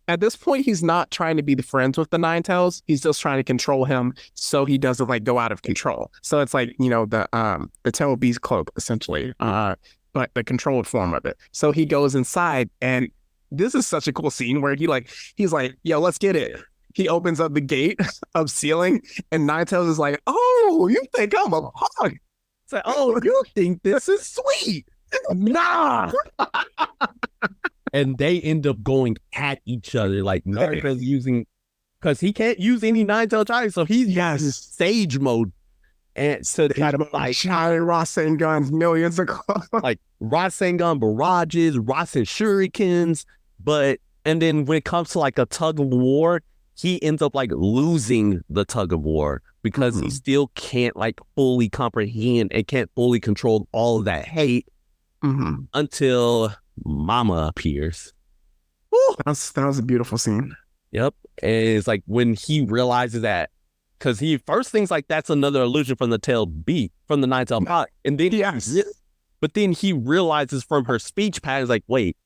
at this point, he's not trying to be the friends with the Nine-Tails. He's just trying to control him so he doesn't go out of control. So it's the Tail Beast cloak, essentially, but the controlled form of it. So he goes inside, and this is such a cool scene where he's yo, let's get it. He opens up the gate of ceiling, and Nine-Tails is oh, you think I'm a punk? It's oh, you think this is sweet? Nah. And they end up going at each other. Naruto's using, because he can't use any Nine-Tailed Giant, so he's in Sage mode. And so they got giant Rasengan millions of Rasengan barrages, Rasen shurikens, and then when it comes to a tug of war, he ends up losing the tug of war because he still can't fully comprehend and can't fully control all of that hate until Mama appears. Woo! That was a beautiful scene. Yep. And it's when he realizes that, because he first thinks that's another illusion from the Nine-Tailed Fox. And then but then he realizes from her speech patterns, wait,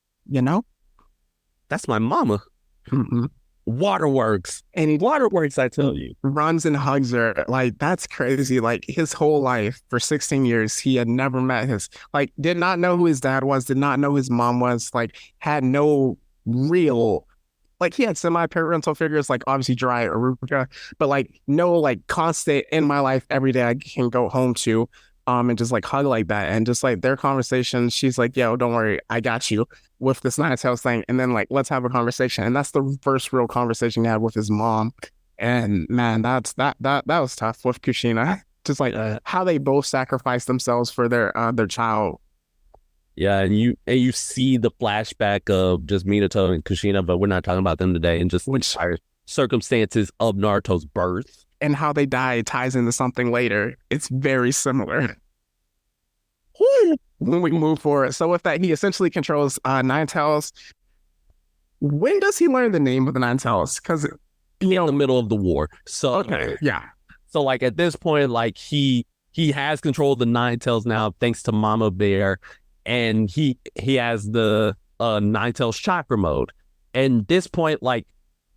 that's my mama. Waterworks. And Waterworks, I tell you. Runs and hugs her. That's crazy. His whole life for 16 years, he had never met did not know who his dad was, did not know his mom was, had no real, he had semi-parental figures, obviously Jiraiya or Rupica, but no constant in my life every day I can go home to, and just hug that. And just their conversations, she's yo, don't worry, I got you with this Nine-Tails thing. And then let's have a conversation. And that's the first real conversation he had with his mom. And man, that was tough with Kushina. Just how they both sacrificed themselves for their child. Yeah, and you see the flashback of just Minato and Kushina, but we're not talking about them today, and just circumstances of Naruto's birth. And how they die ties into something later. It's very similar. When we move forward. So with that, he essentially controls Nine-Tails. When does he learn the name of the Nine-Tails? Because in the middle of the war. So okay, yeah. So at this point, he has control of the Nine-Tails now, thanks to Mama Bear, and he has the Nine-Tails chakra mode. And this point,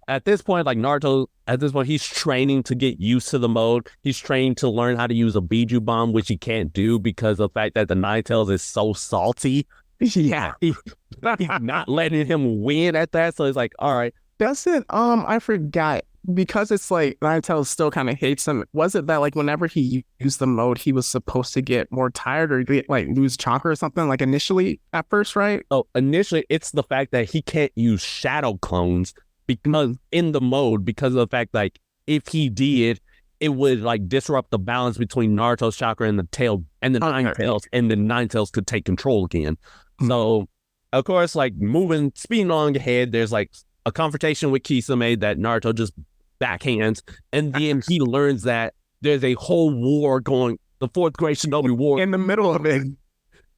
at this point, like Naruto, at this point, he's training to get used to the mode. He's training to learn how to use a Biju bomb, which he can't do because of the fact that the Nine Tails is so salty. Yeah. He's not letting him win at that. So it's like, all right. Doesn't I forgot because it's like Naruto still kind of hates him. Was it that like whenever he used the mode, he was supposed to get more tired or get, like lose chakra or something like initially at first, right? So initially, it's the fact that he can't use shadow clones because in the mode, because of the fact like if he did, it would like disrupt the balance between Naruto's chakra and the tail and the Nine Tails, and the Nine Tails could take control again. So, of course, like speeding on ahead, there's like a confrontation with Kisame that Naruto just backhands, and then he learns that there's a whole war going, the fourth grade Shinobi War. In the middle of it.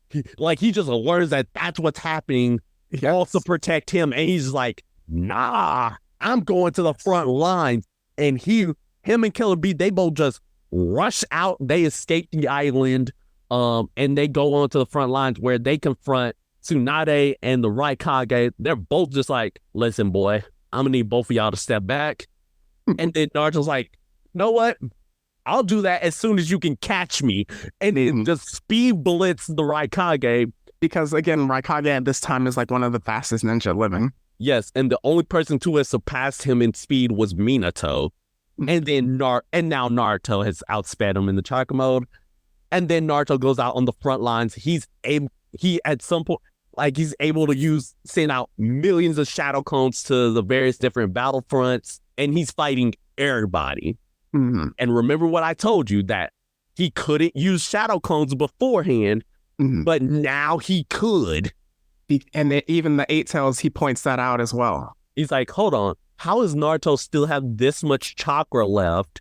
He just learns that that's what's happening, all to protect him, and he's like, nah, I'm going to the front line. And him and Killer Bee, they both just rush out, they escape the island, and they go on to the front lines where they confront Tsunade and the Raikage. They're both just like, listen, boy, I'm gonna need both of y'all to step back. And then Naruto's like, you know what? I'll do that as soon as you can catch me. And then just speed blitz the Raikage. Because again, Raikage at this time is like one of the fastest ninja living. Yes, and the only person to have surpassed him in speed was Minato. And then and now Naruto has outsped him in the chakra mode. And then Naruto goes out on the front lines. He at some point, like he's able to send out millions of shadow clones to the various different battlefronts, and he's fighting everybody. Mm-hmm. And remember what I told you, that he couldn't use shadow clones beforehand, but now he could. And even the Eight Tails, he points that out as well. He's like, hold on, how does Naruto still have this much chakra left?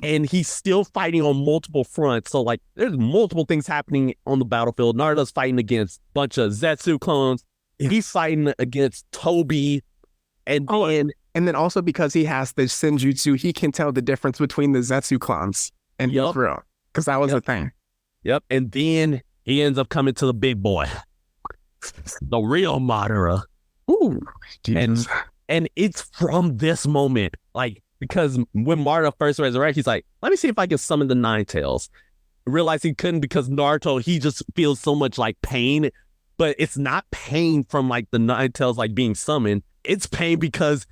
And he's still fighting on multiple fronts. So like there's multiple things happening on the battlefield. Naruto's fighting against a bunch of Zetsu clones. Yes. He's fighting against Toby. And then also because he has the Senjutsu, he can tell the difference between the Zetsu clones and Israel. Because that was a thing. Yep. And then he ends up coming to the big boy. The real Madara. Ooh. Jesus. And it's from this moment, like, because when Madara first resurrects, he's like, let me see if I can summon the Nine Tails. Realized he couldn't because Naruto, he just feels so much like pain, but it's not pain from like the Nine Tails like being summoned. It's pain because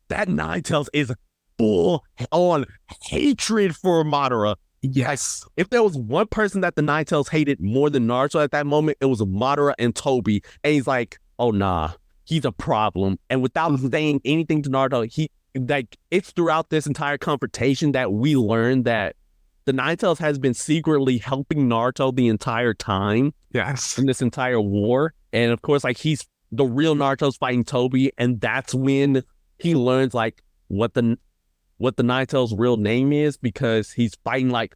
that Nine Tails is full on hatred for Madara. Yes. If there was one person that the Nine Tails hated more than Naruto at that moment, it was Madara and Toby. And he's like, oh nah, he's a problem. And without saying anything to Naruto, it's throughout this entire confrontation that we learn that the Nine Tails has been secretly helping Naruto the entire time. Yes. In this entire war. And of course, like he's the real Naruto's fighting Toby, and that's when he learns like what the Nine Tails' real name is, because he's fighting like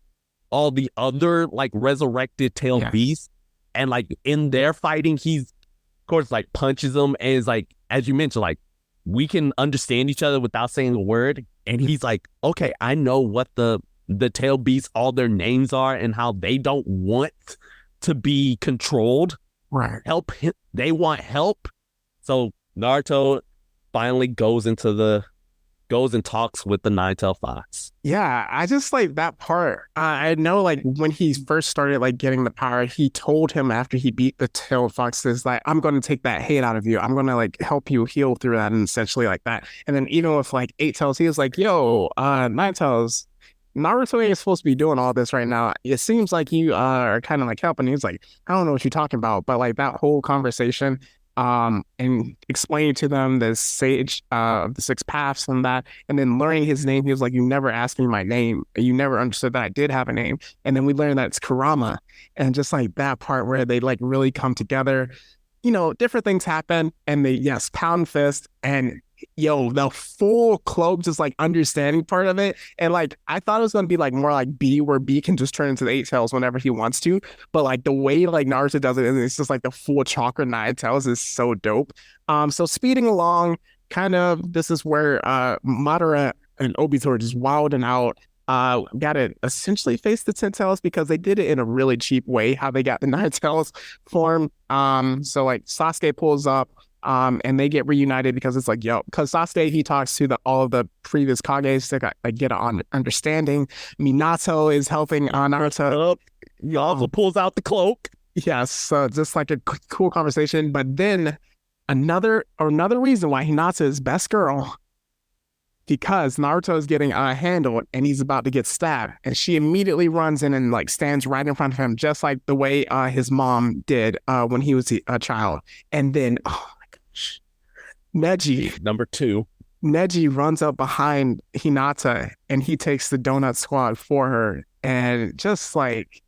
all the other like resurrected tail beasts. And like in their fighting, he's of course like punches them, and is like, as you mentioned, like we can understand each other without saying a word. And he's like, okay, I know what the tail beasts, all their names are and how they don't want to be controlled. Right. Help him. They want help. So Naruto finally goes and talks with the Nine-Tailed Fox. Yeah, I just like that part. I know like when he first started like getting the power, he told him after he beat the tailed foxes, like, I'm going to take that hate out of you. I'm going to like help you heal through that, and essentially like that. And then even with like Eight Tails, he was like, yo, Nine Tails, Naruto ain't supposed to be doing all this right now. It seems like you are kind of like helping. He's like, I don't know what you're talking about. But like that whole conversation, and explaining to them the sage, the six paths and that, and then learning his name. He was like, you never asked me my name. You never understood that I did have a name. And then we learned that it's Kurama. And just like that part where they like really come together, you know, different things happen, and they, pound fist, and yo, the full cloak, just like understanding part of it. And like, I thought it was going to be like more like B, where B can just turn into the Eight Tails whenever he wants to. But like the way like Naruto does it, and it's just like the full chakra Nine Tails is so dope. So speeding along, kind of, this is where Madara and Obito are just wilding out. Got to essentially face the Ten Tails because they did it in a really cheap way, how they got the Nine Tails form. So like Sasuke pulls up. And they get reunited because it's like, yo, because Sasuke, he talks to all of the previous Kages to like get an understanding. Minato is helping Naruto. He also pulls out the cloak. Yes, so just like a cool conversation. But then another reason why Hinata is best girl, because Naruto is getting handled and he's about to get stabbed, and she immediately runs in and like stands right in front of him, just like the way his mom did when he was a child. And then, oh my gosh, Number 2. Neji runs up behind Hinata and he takes the donut squad for her, and just like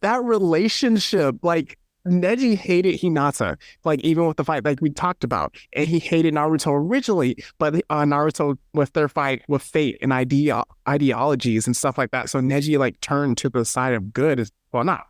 that relationship, like Neji hated Hinata, like even with the fight like we talked about, and he hated Naruto originally, but Naruto with their fight with fate and ideologies and stuff like that, so Neji like turned to the side of good, well, not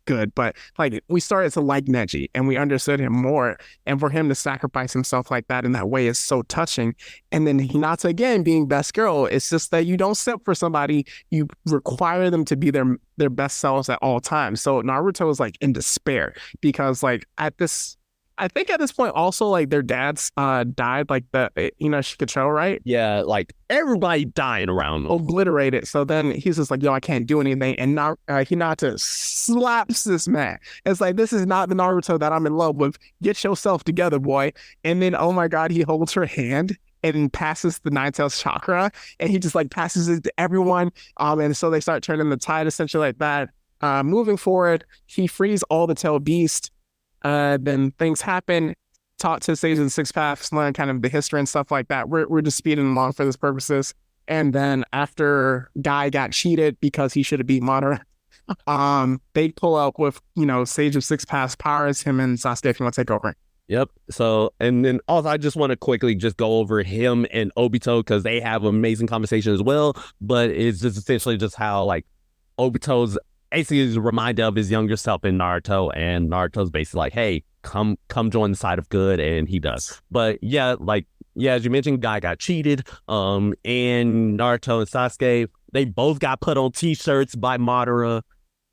good, but like we started to like Neji and we understood him more, and for him to sacrifice himself like that in that way is so touching. And then Hinata again being best girl, it's just that you don't settle for somebody, you require them to be their best selves at all times. So Naruto is like in despair because like I think at this point also like their dads died, like the Shikacho, right? Yeah, like everybody dying around them. Obliterated. So then he's just like, yo, I can't do anything. And now Hinata slaps this man. It's like, this is not the Naruto that I'm in love with. Get yourself together, boy. And then, oh my God, he holds her hand and passes the Nine Tails chakra, and he just like passes it to everyone. And so they start turning the tide essentially like that. Moving forward, he frees all the tail beasts. Then things happen. Taught to Sage of the Six Paths, learn kind of the history and stuff like that. We're just speeding along for this purposes. And then after Guy got cheated because he should have beat Madara, they pull up with Sage of Six Paths powers. Him and Sasuke, if you want to take over. Yep. So, and then also I just want to quickly just go over him and Obito because they have amazing conversation as well. But it's just essentially just how like Obito's basically is a reminder of his younger self in Naruto, and Naruto's basically like, hey, come join the side of good, and he does. But yeah, as you mentioned, Guy got cheated. And Naruto and Sasuke, they both got put on t-shirts by Madara,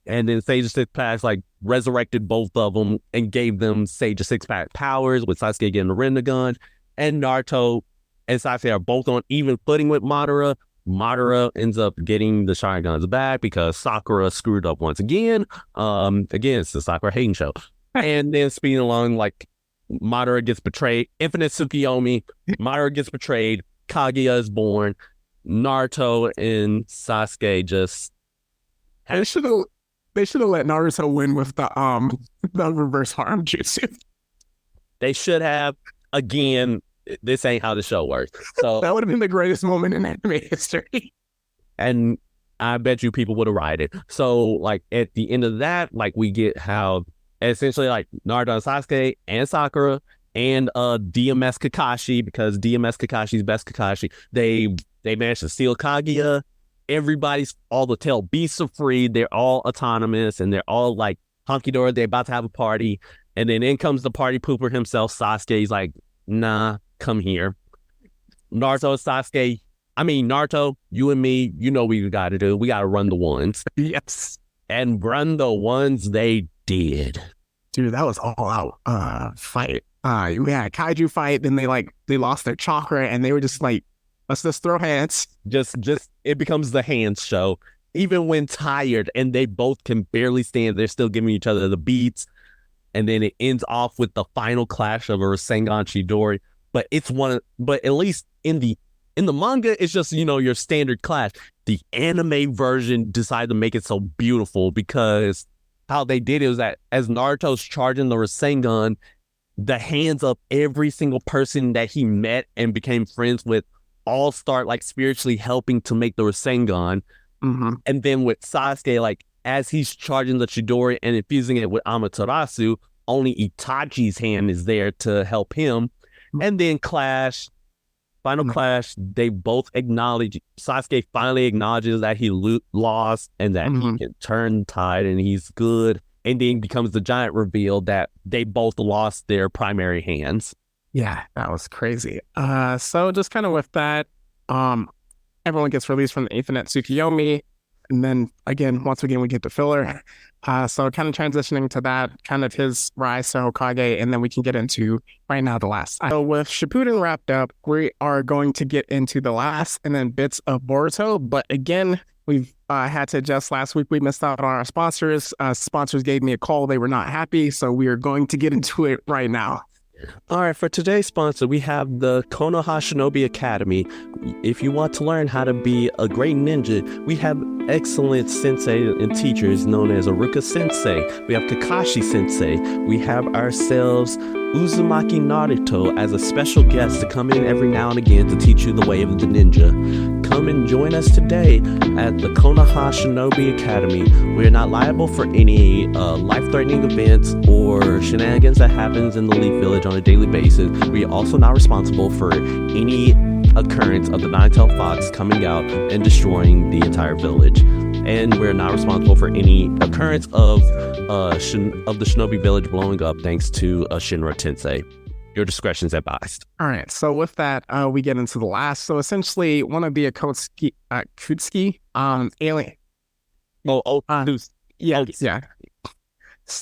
and then Sage of Six Paths like resurrected both of them and gave them Sage of Six Paths powers, with Sasuke getting the Rinnegan. And Naruto and Sasuke are both on even footing with Madara. Madara ends up getting the Sharinegans back because Sakura screwed up once again. Again, it's the Sakura hating show. And then speeding along, like Madara gets betrayed. Infinite Tsukiyomi. Madara gets betrayed. Kaguya is born. Naruto and Sasuke just They should have let Naruto win with the reverse harm jutsu. They should have. Again, this ain't how the show works. So that would have been the greatest moment in anime history. And I bet you people would have rioted. So like at the end of that, like we get how essentially like Naruto and Sasuke and Sakura and DMS Kakashi, because DMS Kakashi's best Kakashi, they managed to steal Kaguya. All the tail beasts are free. They're all autonomous and they're all like honky dory. They're about to have a party. And then in comes the party pooper himself, Sasuke. He's like, nah, come here. Naruto, you and me, you know what we got to do. We got to run the ones. Yes. And run the ones they did. Dude, that was all out fight. We had a kaiju fight, then they lost their chakra and they were just like, let's just throw hands. Just it becomes the hands show. Even when tired and they both can barely stand, they're still giving each other the beats. And then it ends off with the final clash of a Rasengan Chidori. But at least in the manga, it's just, your standard clash. The anime version decided to make it so beautiful because how they did it was that as Naruto's charging the Rasengan, the hands of every single person that he met and became friends with all start like spiritually helping to make the Rasengan. Mm-hmm. And then with Sasuke, like as he's charging the Chidori and infusing it with Amaterasu, only Itachi's hand is there to help him. And then final clash, they both acknowledge, Sasuke finally acknowledges that he lost and that he can turn tide and he's good. And then becomes the giant reveal that they both lost their primary hands. Yeah, that was crazy. So just kind of with that, everyone gets released from the Infinite Tsukiyomi. And then again, once again, we get the filler. So kind of transitioning to that, kind of his rise to Hokage, and then we can get into right now the last. So with Shippuden wrapped up, we are going to get into the last and then bits of Boruto. But again, we've had to adjust last week. We missed out on our sponsors. Sponsors gave me a call. They were not happy. So we are going to get into it right now. All right, for today's sponsor, we have the Konoha Shinobi Academy. If you want to learn how to be a great ninja, we have excellent sensei and teachers known as Aruka Sensei. We have Kakashi Sensei. We have ourselves Uzumaki Naruto as a special guest to come in every now and again to teach you the way of the ninja. Come and join us today at the Konoha Shinobi Academy. We are not liable for any life-threatening events or shenanigans that happens in the Leaf Village on a daily basis. We are also not responsible for any occurrence of the Nine-Tailed Fox coming out and destroying the entire village. And we're not responsible for any occurrence of the Shinobi Village blowing up thanks to Shinra Tensei. Your discretion is advised. All right. So with that, we get into the last. So essentially, one of the Akutsuki alien. Yeah.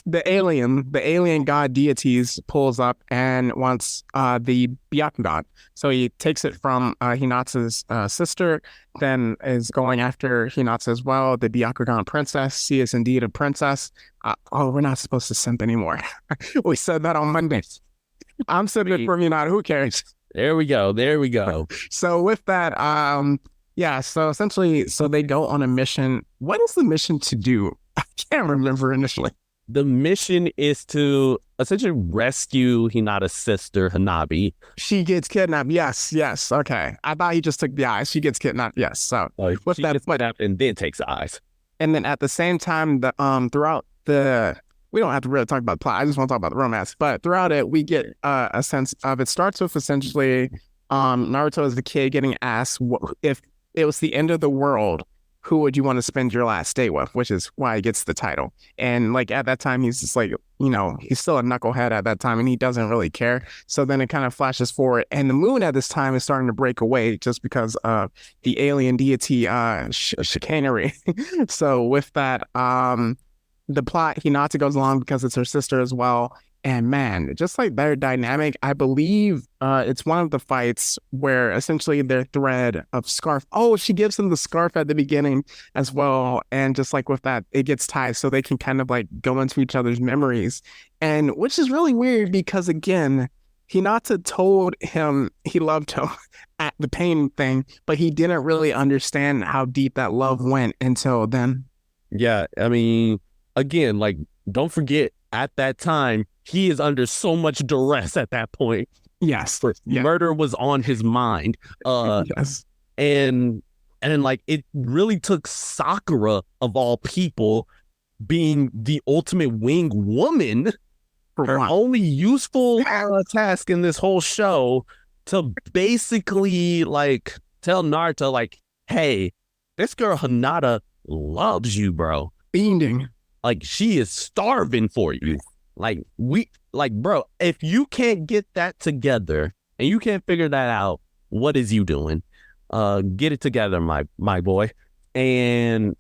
The alien god deities pulls up and wants the Byakugan. So he takes it from Hinata's sister, then is going after Hinata as well, the Byakugan princess. She is indeed a princess. We're not supposed to simp anymore. We said that on Monday. I'm simping for Hinata. Who cares? There we go. So with that, so essentially, so they go on a mission. What is the mission to do? I can't remember initially. The mission is to essentially rescue Hinata's sister, Hanabi. She gets kidnapped. Yes. Okay. I thought he just took the eyes. She gets kidnapped. Yes. So with that, gets kidnapped and then takes the eyes. And then at the same time, throughout the, we don't have to really talk about the plot. I just want to talk about the romance. But throughout it, we get a sense of, it starts with essentially Naruto as the kid getting asked if it was the end of the world, who would you want to spend your last day with, which is why he gets the title. And like at that time, he's just like, he's still a knucklehead at that time and he doesn't really care. So then it kind of flashes forward and the moon at this time is starting to break away just because of the alien deity chicanery. So with that, the plot, Hinata goes along because it's her sister as well. And man, just like their dynamic, I believe it's one of the fights where essentially their thread of scarf. Oh, she gives them the scarf at the beginning as well. And just like with that, it gets tied so they can kind of like go into each other's memories. And which is really weird because again, Hinata told him he loved him at the pain thing, but he didn't really understand how deep that love went until then. Yeah, I mean, again, like, don't forget at that time, he is under so much duress at that point. Yes. Murder was on his mind. Yes. And like it really took Sakura of all people being the ultimate wing woman, her only useful task in this whole show to basically like tell Naruto like, hey, this girl Hinata loves you, bro. Fiending. Like she is starving for you. Bro, if you can't get that together and you can't figure that out, what is you doing? Get it together, my boy. And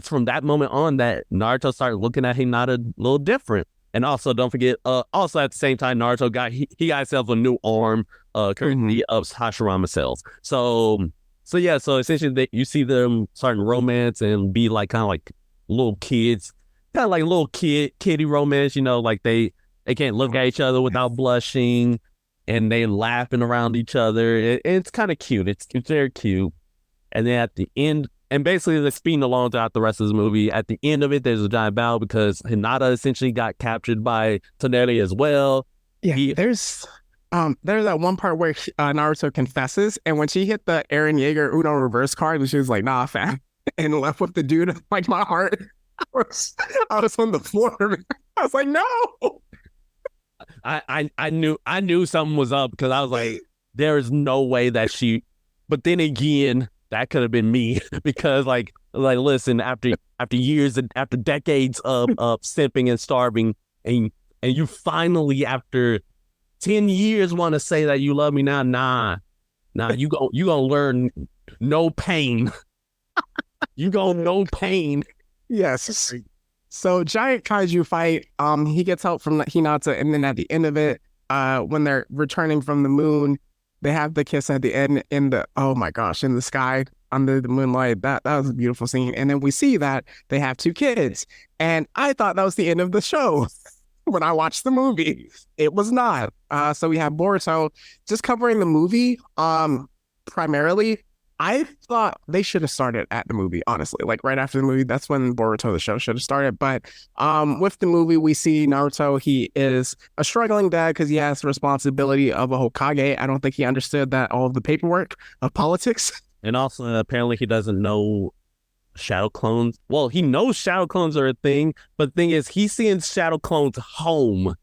from that moment on, that Naruto started looking at Hinata a little different. And also, don't forget, also at the same time, Naruto got himself a new arm, courtesy of Hashirama cells. So essentially, you see them starting romance and be like kind of like little kids. Kind of like little kiddie romance, like they can't look at each other without blushing and they laughing around each other. It's kind of cute. It's very cute. And then at the end, and basically they're speeding along throughout the rest of the movie. At the end of it, there's a giant battle because Hinata essentially got captured by Toneri as well. Yeah, there's that one part where Naruto confesses, and when she hit the Eren Yeager Uno reverse card, she was like, nah, fam, and left with the dude, like my heart. I was on the floor. I was like, no. I knew something was up because I was like, there is no way that she. But then again, that could have been me because like listen, after years and after decades of simping and starving, and you finally after 10 years want to say that you love me now, nah, you gonna learn no pain. You gonna know pain. Yes. So giant kaiju fight. He gets help from Hinata, and then at the end of it, when they're returning from the moon, they have the kiss at the end in the oh my gosh, in the sky under the moonlight. That was a beautiful scene. And then we see that they have 2 kids, and I thought that was the end of the show. When I watched the movie, it was not. So we have Boruto just covering the movie. Primarily, I thought they should have started at the movie, honestly. Like right after the movie, that's when Boruto, the show, should have started. But with the movie, we see Naruto. He is a struggling dad because he has the responsibility of a Hokage. I don't think he understood that all of the paperwork of politics. And also, apparently, he doesn't know shadow clones. Well, he knows shadow clones are a thing, but the thing is, he's seeing shadow clones home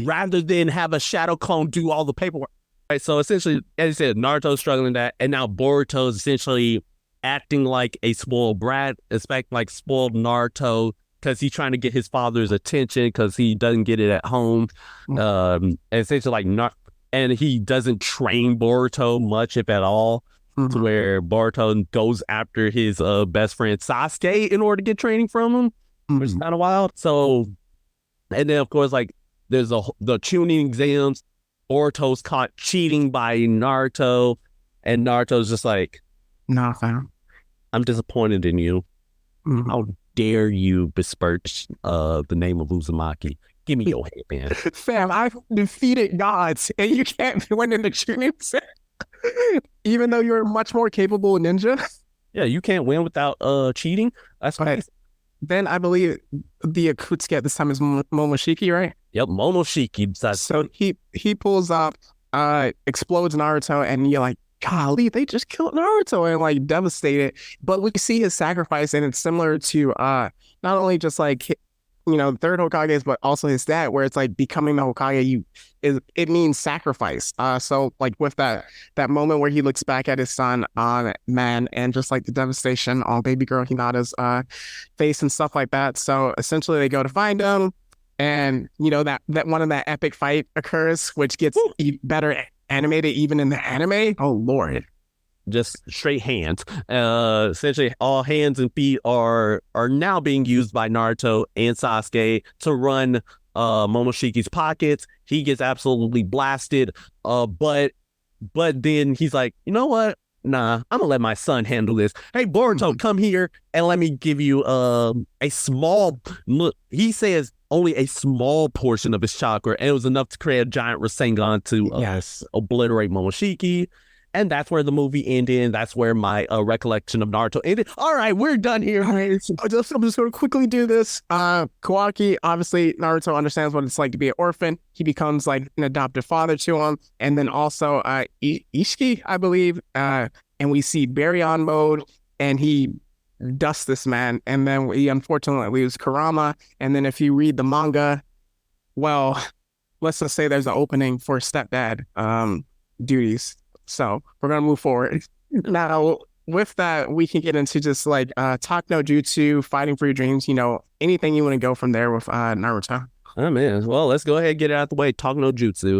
rather than have a shadow clone do all the paperwork. Right, so essentially, as you said, Naruto's struggling that, and now Boruto's essentially acting like a spoiled brat, expecting like spoiled Naruto because he's trying to get his father's attention because he doesn't get it at home. And essentially, like, and he doesn't train Boruto much, if at all, to where Boruto goes after his best friend Sasuke in order to get training from him, which is kind of wild. So, and then of course, like, there's the tuning exams. Boruto's caught cheating by Naruto, and Naruto's just like, Nah, fam. I'm disappointed in you. How dare you besmirch the name of Uzumaki? Give me your headband. Fam, I've defeated gods, and you can't win in the tuning exam. Even though you're a much more capable ninja. Yeah, you can't win without cheating. That's right. Then I believe the Akutsuki at this time is Momoshiki, right? Yep, Momoshiki. So he pulls up, explodes Naruto, and you're like, golly, they just killed Naruto and like devastated. But we see his sacrifice, and it's similar to not only just like, you know, third Hokages, but also his dad, where it's like becoming the Hokage, it means sacrifice. So like with that moment where he looks back at his son, man, and just like the devastation on baby girl Hinata's face and stuff like that. So essentially they go to find him, and you know that one of that epic fight occurs, which gets better animated even in the anime. Oh Lord. Just straight hands. Essentially, all hands and feet are now being used by Naruto and Sasuke to run Momoshiki's pockets. He gets absolutely blasted. But then he's like, you know what? Nah, I'm gonna let my son handle this. Hey, Boruto, come here and let me give you a small. Look, he says only a small portion of his chakra, and it was enough to create a giant Rasengan to obliterate Momoshiki. And that's where the movie ended. And that's where my recollection of Naruto ended. All right, we're done here. All right, I'm just going to quickly do this. Kawaki, obviously, Naruto understands what it's like to be an orphan. He becomes like an adoptive father to him. And then also Ishiki, I believe. And we see Baryon mode, and he dusts this man. And then he unfortunately leaves Kurama. And then if you read the manga, well, let's just say there's an opening for stepdad duties. So we're going to move forward. Now, with that, we can get into just like talk no jutsu, fighting for your dreams, you know, anything you want to go from there with Naruto. Oh, man. Well, let's go ahead and get it out of the way. Talk no jutsu.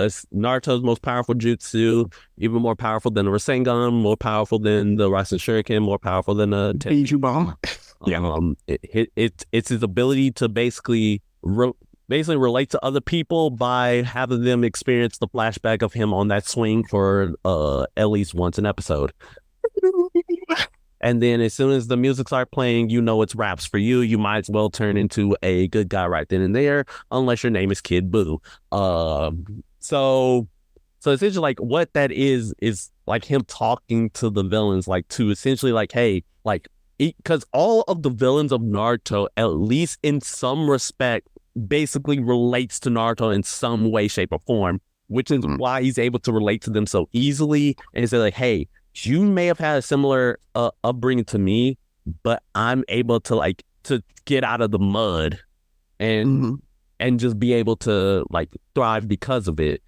It's Naruto's most powerful jutsu, even more powerful than the Rasengan, more powerful than the Rasen Shuriken, more powerful than the Biju Bomb. It's his ability to basically relate to other people by having them experience the flashback of him on that swing for at least once an episode. And then as soon as the music starts playing, you know it's raps for you. You might as well turn into a good guy right then and there, unless your name is Kid Buu. So essentially, like, what that is like him talking to the villains, like, to essentially, like, hey, like, because all of the villains of Naruto, at least in some respect, basically relates to Naruto in some way, shape, or form, which is why he's able to relate to them so easily and say, like, hey, you may have had a similar upbringing to me, but I'm able to, like, to get out of the mud and just be able to, like, thrive because of it.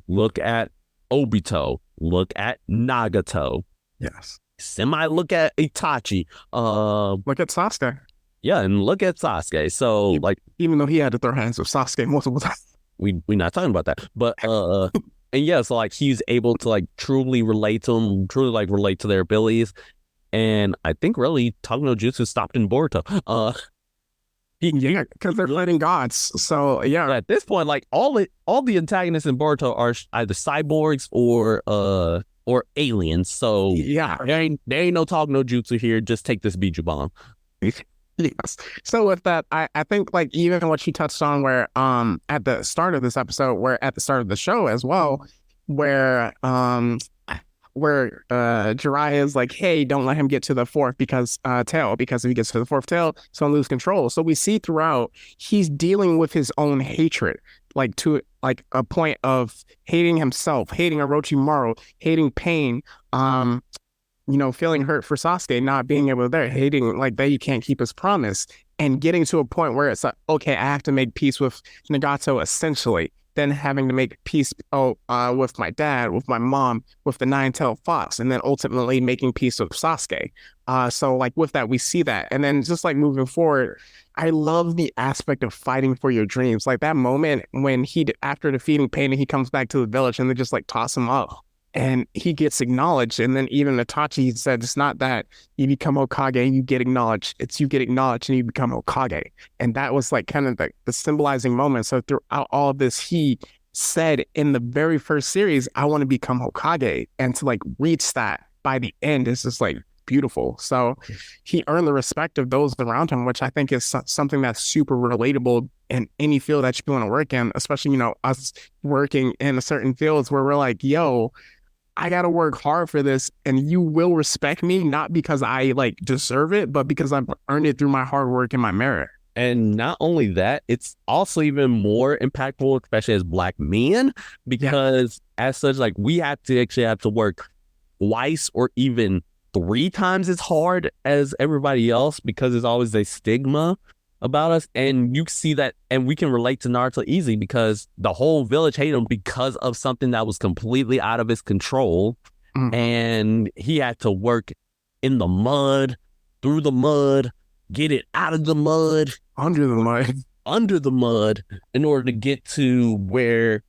Look at Obito. Look at Nagato. Yes. Look at Itachi. Look at Sasuke. Yeah, and look at Sasuke. So, like, even though he had to throw hands with Sasuke multiple times. We're not talking about that. But and yeah, so like he's able to like truly relate to them, truly like relate to their abilities. And I think really Talk no Jutsu stopped in Boruto. Yeah, because they're fighting gods. So yeah, At this point, like all the antagonists in Boruto are either cyborgs or aliens. So yeah. there ain't no Talk no Jutsu here. Just take this Biju bomb. Yes. So with that, I think like even what you touched on where at the start of this episode, where at the start of the show as well, where Jiraiya is like, hey, don't let him get to the fourth tail, because if he gets to the fourth tail, he's gonna lose control. So we see throughout he's dealing with his own hatred, like to like a point of hating himself, hating Orochimaru, hating pain, feeling hurt for Sasuke not being able to there, hating like that he can't keep his promise, and getting to a point where it's like, okay, I have to make peace with Nagato essentially. Then having to make peace with my dad, with my mom, with the nine-tailed fox, and then ultimately making peace with Sasuke. So like with that, we see that. And then just like moving forward, I love the aspect of fighting for your dreams. Like that moment when after defeating Pain, and he comes back to the village and they just like toss him up. And he gets acknowledged. And then even Itachi said, it's not that you become Hokage and you get acknowledged. It's you get acknowledged and you become Hokage. And that was like kind of the symbolizing moment. So throughout all of this, he said in the very first series, I want to become Hokage. And to like reach that by the end is just like beautiful. So he earned the respect of those around him, which I think is something that's super relatable in any field that you want to work in, especially, us working in a certain fields where we're like, yo, I got to work hard for this, and you will respect me, not because I like deserve it, but because I've earned it through my hard work and my merit. And not only that, it's also even more impactful, especially as Black men, because as such, like we have to work twice or even 3 times as hard as everybody else, because there's always a stigma about us. And you see that, and we can relate to Naruto easy because the whole village hated him because of something that was completely out of his control. And he had to work in the mud, through the mud, get it out of the mud, under the mud in order to get to where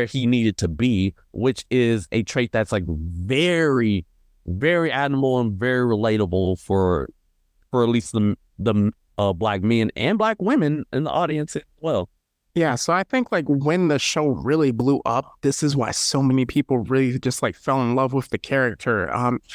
he needed to be, which is a trait that's like very, very admirable and very relatable for at least the Black men and Black women in the audience as well. Yeah, so I think like when the show really blew up, this is why so many people really just like fell in love with the character.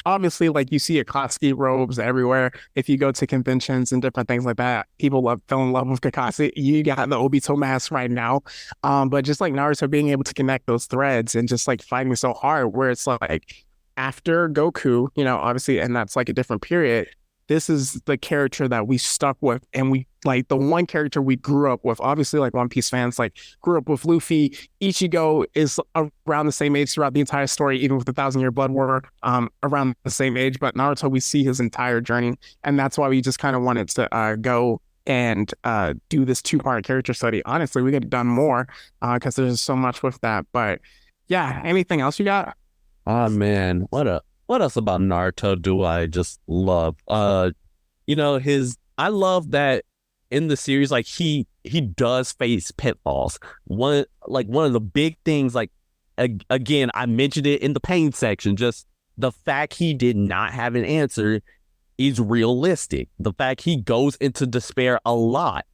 Obviously, like you see Akatsuki robes everywhere. If you go to conventions and different things like that, people fell in love with Kakashi. You got the Obito mask right now. But just like Naruto being able to connect those threads and just like fighting so hard, where it's like after Goku, obviously, and that's like a different period. This is the character that we stuck with, and we like the one character we grew up with. Obviously, like One Piece fans, like grew up with Luffy. Ichigo is around the same age throughout the entire story, even with the 1,000-Year Blood War, around the same age. But Naruto, we see his entire journey, and that's why we just kind of wanted to go and do this 2-part character study. Honestly, we could have done more because there's so much with that. But yeah, anything else you got? Oh man, what else about Naruto do I just love? I love that in the series, like he does face pitfalls. One of the big things, like again, I mentioned it in the pain section, just the fact he did not have an answer is realistic. The fact he goes into despair a lot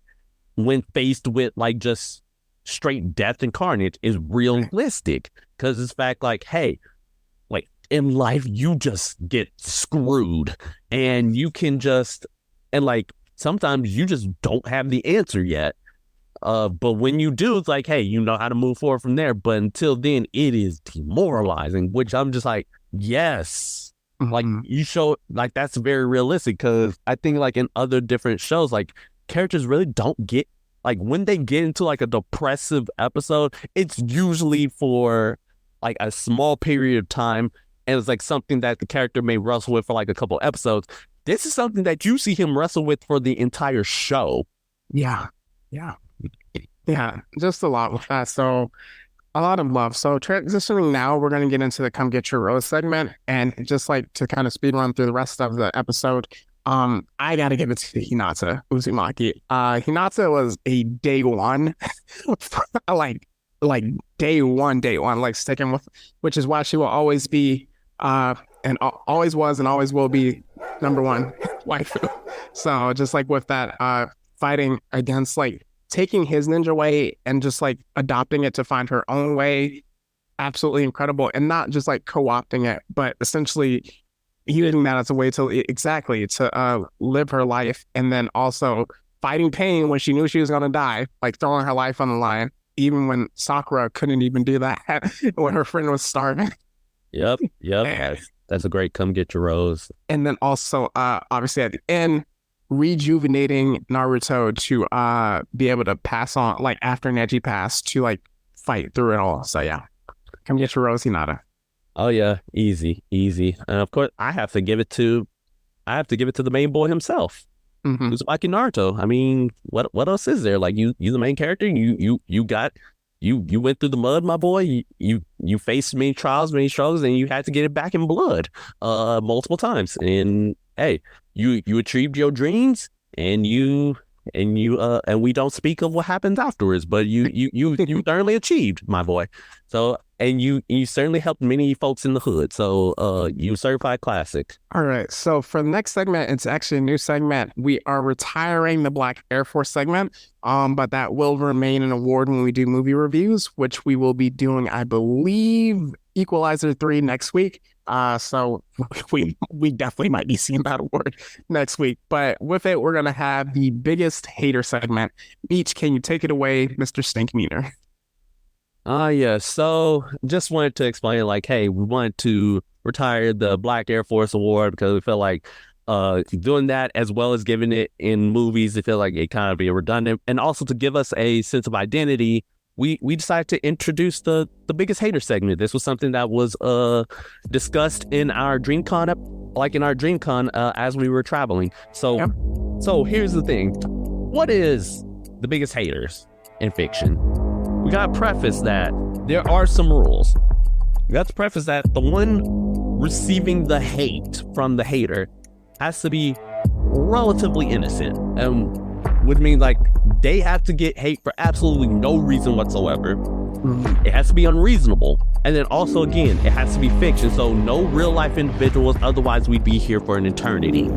when faced with like just straight death and carnage is realistic, because it's fact like, hey, in life, you just get screwed, and you can like sometimes you just don't have the answer yet. But when you do, it's like, hey, you know how to move forward from there. But until then, it is demoralizing, which I'm just like, yes, like you show, like that's very realistic, because I think like in other different shows, like characters really don't get, like when they get into like a depressive episode, it's usually for like a small period of time. And it's like something that the character may wrestle with for like a couple episodes. This is something that you see him wrestle with for the entire show. Yeah. Just a lot with that. So a lot of love. So transitioning now, we're going to get into the Come Get Your Rose segment. And just like to kind of speed run through the rest of the episode, I got to give it to Hinata Uzumaki. Hinata was a day one, like day one, like sticking with, which is why she will always be and always was and always will be number one waifu. So just like with that, fighting against like taking his ninja way and just like adopting it to find her own way, absolutely incredible. And not just like co-opting it, but essentially using that as a way to live her life, and then also fighting pain when she knew she was going to die, like throwing her life on the line, even when Sakura couldn't even do that when her friend was starving. Yep. That's a great come get your rose. And then also, obviously at the end, rejuvenating Naruto to be able to pass on, like after Neji passed, to like fight through it all. So yeah, come get your rose, Hinata. Oh yeah, easy. And of course, I have to give it to the main boy himself. Uzumaki Naruto. I mean, what else is there? Like you the main character. You went through the mud, my boy. You faced many trials, many struggles, and you had to get it back in blood, multiple times. And hey, you achieved your dreams, and we don't speak of what happens afterwards, but you thoroughly achieved, my boy. So, and you certainly helped many folks in the hood. So, you certified classic. All right. So for the next segment, it's actually a new segment. We are retiring the Black Air Force segment, but that will remain an award when we do movie reviews, which we will be doing, I believe, Equalizer 3 next week. So we definitely might be seeing that award next week. But with it, we're gonna have the biggest hater segment. Beach, can you take it away, Mr. Stinkmeaner? Yeah. So just wanted to explain, like, hey, we wanted to retire the Black Air Force Award because we felt like doing that as well as giving it in movies, it felt like it kind of be redundant, and also to give us a sense of identity. We decided to introduce the biggest hater segment. This was something that was discussed in our DreamCon as we were traveling. So here's the thing. What is the biggest haters in fiction? We got to preface that there are some rules. We got to preface that the one receiving the hate from the hater has to be relatively innocent. Which means like they have to get hate for absolutely no reason whatsoever. It has to be unreasonable. And then also, again, it has to be fiction. So no real life individuals. Otherwise, we'd be here for an eternity.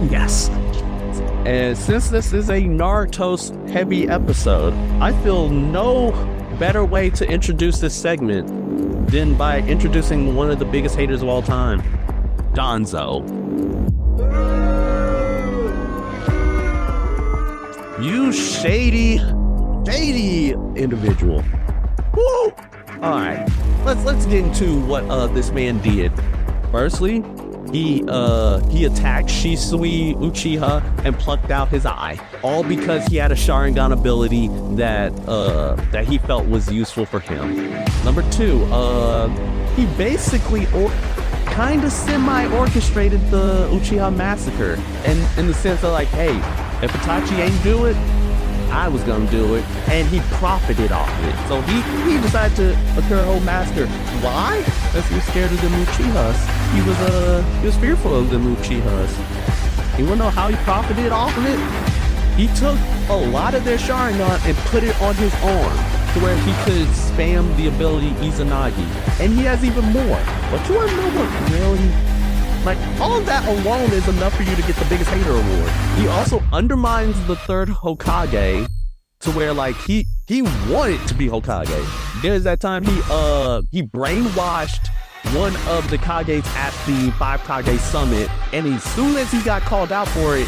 Yes. And since this is a Naruto heavy episode, I feel no better way to introduce this segment than by introducing one of the biggest haters of all time, Danzo. You shady individual. Woo! All right, let's get into what this man did. Firstly, he attacked Shisui Uchiha and plucked out his eye, all because he had a Sharingan ability that he felt was useful for him. Number two, he basically kind of semi-orchestrated the Uchiha massacre, and in the sense of like, hey, if Itachi ain't do it, I was gonna do it, and he profited off of it. So he decided to occur a whole massacre. Why? Because he was scared of the Uchihas. He was fearful of the Uchihas. You wanna know how he profited off of it? He took a lot of their Sharingan and put it on his arm to where he could spam the ability Izanagi, and he has even more. But you wanna know what really? Like, all of that alone is enough for you to get the biggest hater award. He also undermines the third Hokage to where, like, he wanted to be Hokage. There's that time he brainwashed one of the Kages at the Five Kage Summit, and as soon as he got called out for it,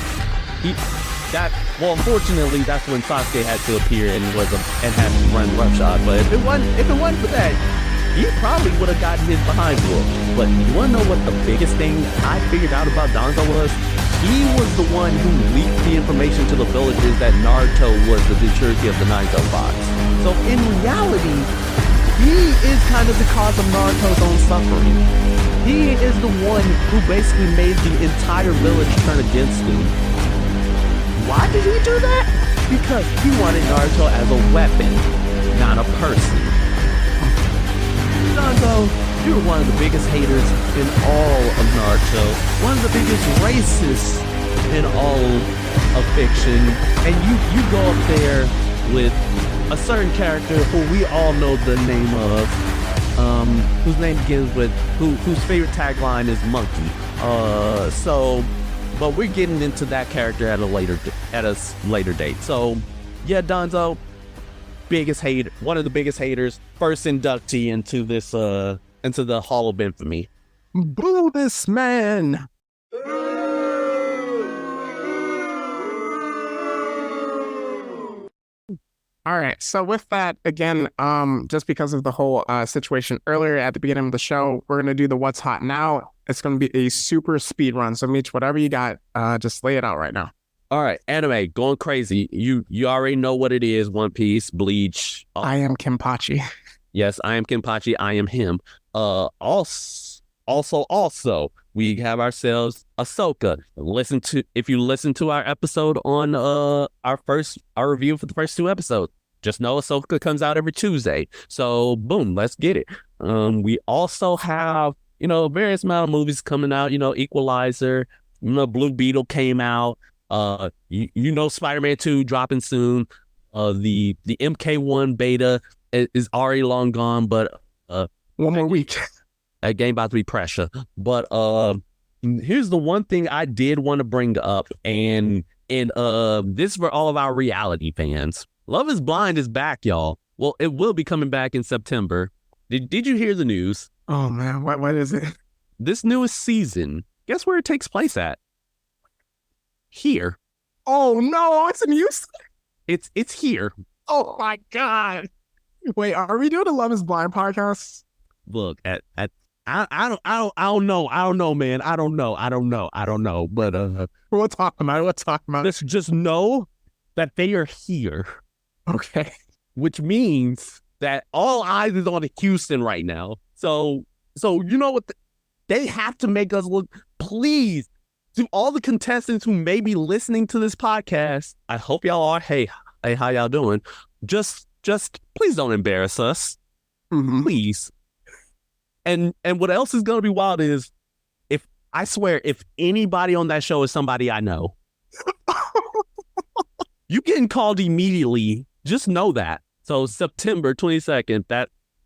unfortunately, that's when Sasuke had to appear and had to run roughshod. But if it wasn't for that, he probably would have gotten his behind whooped. But you want to know what the biggest thing I figured out about Danzo was? He was the one who leaked the information to the villagers that Naruto was the Jinchuriki of the Naito Fox. So in reality, he is kind of the cause of Naruto's own suffering. He is the one who basically made the entire village turn against him. Why did he do that? Because he wanted Naruto as a weapon, not a person. Danzo, you're one of the biggest haters in all of Naruto, one of the biggest racists in all of fiction, and you go up there with a certain character who we all know the name of, whose name begins with whose favorite tagline is monkey. But we're getting into that character at a later date. So yeah, Donzo, one of the biggest haters, first inductee into the Hall of Infamy. Boo this man. All right. So with that, again, just because of the whole situation earlier at the beginning of the show, we're gonna do the what's hot now. It's gonna be a super speed run. So Meech, whatever you got, just lay it out right now. All right, anime going crazy. You already know what it is. One Piece, Bleach. I am Kenpachi. Yes, I am Kenpachi. I am him. Also, we have ourselves Ahsoka. If you listen to our episode on our review for the first 2 episodes, just know Ahsoka comes out every Tuesday. So boom, let's get it. We also have various amount of movies coming out. Equalizer. Blue Beetle came out. Spider-Man 2 dropping soon. The MK1 beta is already long gone, but 1 more week. That game about to be pressure. But here's the one thing I did want to bring up, and this is for all of our reality fans. Love is Blind is back, y'all. Well, it will be coming back in September. Did you hear the news? Oh man, what is it? This newest season, guess where it takes place at? Here. Oh no, it's in Houston. It's here. Oh my god. Wait, are we doing a Love is Blind podcast? Look, I don't know, man. I don't know. But we'll talk about it. Let's just know that they are here. Okay. Which means that all eyes is on Houston right now. So you know what? They have to make us look. Please, to all the contestants who may be listening to this podcast, I hope y'all are. Hey, how y'all doing? Just please don't embarrass us. Mm-hmm. Please. And what else is gonna be wild is if anybody on that show is somebody I know, you getting called immediately. Just know that. So September 22nd,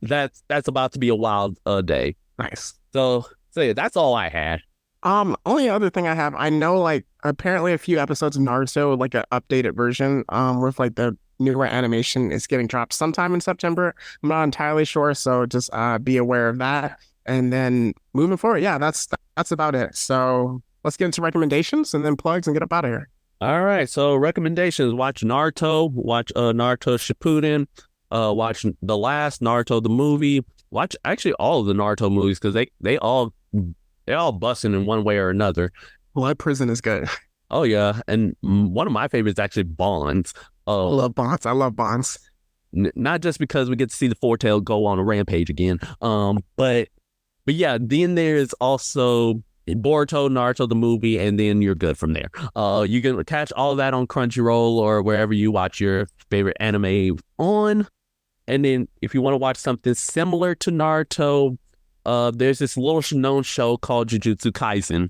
that's about to be a wild day. Nice. So yeah, that's all I had. Only other thing I have, I know like apparently a few episodes of Naruto, like an updated version, with like the newer animation is getting dropped sometime in September. I'm not entirely sure, so just be aware of that. And then moving forward, yeah, that's about it. So let's get into recommendations and then plugs and get up out of here. All right, so recommendations: watch Naruto, watch Naruto Shippuden, watch the last Naruto the movie, watch actually all of the Naruto movies because they're all busting in one way or another. Blood Prison is good. Oh yeah, and one of my favorites is actually Bonds. I love Bonds. Not just because we get to see the Four-Tail go on a rampage again, but yeah. Then there's also Boruto, Naruto the movie, and then you're good from there. You can catch all of that on Crunchyroll or wherever you watch your favorite anime on. And then if you want to watch something similar to Naruto, there's this little known show called Jujutsu Kaisen.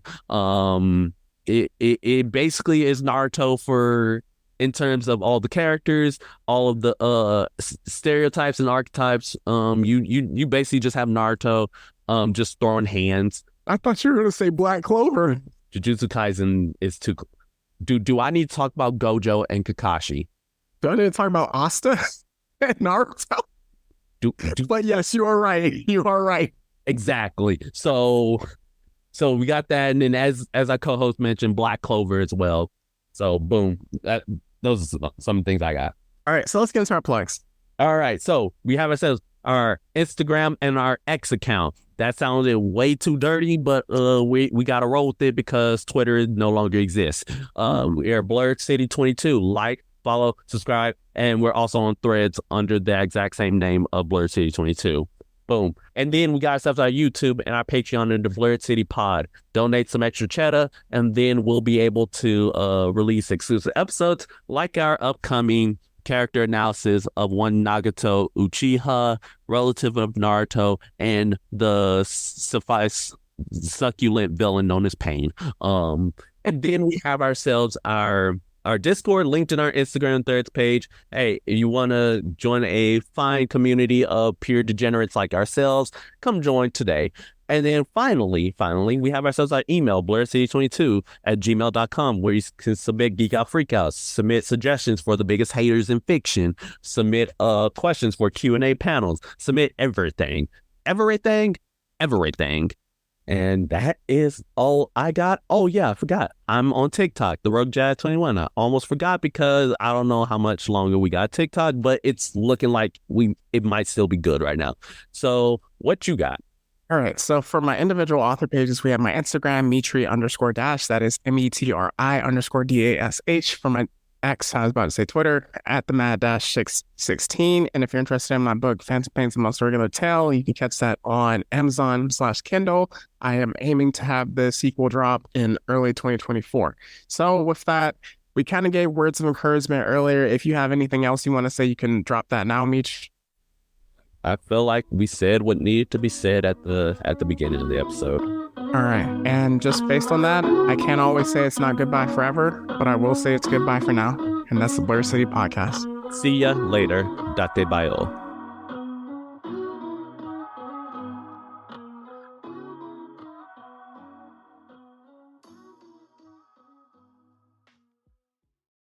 It basically is Naruto in terms of all the characters, all of the stereotypes and archetypes. You basically just have Naruto just throwing hands. I thought you were going to say Black Clover. Jujutsu Kaisen is too. Do I need to talk about Gojo and Kakashi? Do I need to talk about Asta and Naruto? But yes, you are right. You are right. Exactly. So we got that, and then as our co-host mentioned, Black Clover as well. So boom, those are some things I got. All right, so let's get into our plugs. All right, so we have ourselves our Instagram and our X account. That sounded way too dirty, but we got to roll with it because Twitter no longer exists. We are Blurred City 22. Like, follow, subscribe, and we're also on Threads under the exact same name of Blurred City 22. Boom. And then we got ourselves our YouTube and our Patreon under Blurred City Pod. Donate some extra cheddar, and then we'll be able to release exclusive episodes like our upcoming character analysis of one Nagato Uchiha, relative of Naruto, and the succulent villain known as Pain. And then we have ourselves our our Discord linked in our Instagram threads page. Hey, if you want to join a fine community of pure degenerates like ourselves, come join today. And then finally, we have ourselves our email, blurcity22@gmail.com, where you can submit Geek Out Freakouts, submit suggestions for the biggest haters in fiction, submit questions for Q&A panels, submit everything. And that is all I got. Oh yeah, I forgot. I'm on TikTok, the Rogue Jazz 21. I almost forgot because I don't know how much longer we got TikTok, but it's looking like it might still be good right now. So what you got? All right. So for my individual author pages, we have my Instagram, Metri_dash. That is METRI_DASH. For my X, I was about to say Twitter, at the Mad-616. And if you're interested in my book, Phantom Pain's The Most Regular Tale, you can catch that on Amazon/Kindle. I am aiming to have the sequel drop in early 2024. So with that, we kind of gave words of encouragement earlier. If you have anything else you want to say, you can drop that now, Meech. I feel like we said what needed to be said at the beginning of the episode. All right. And just based on that, I can't always say it's not goodbye forever, but I will say it's goodbye for now. And that's the Blur City Podcast. See ya later. Dattebayo.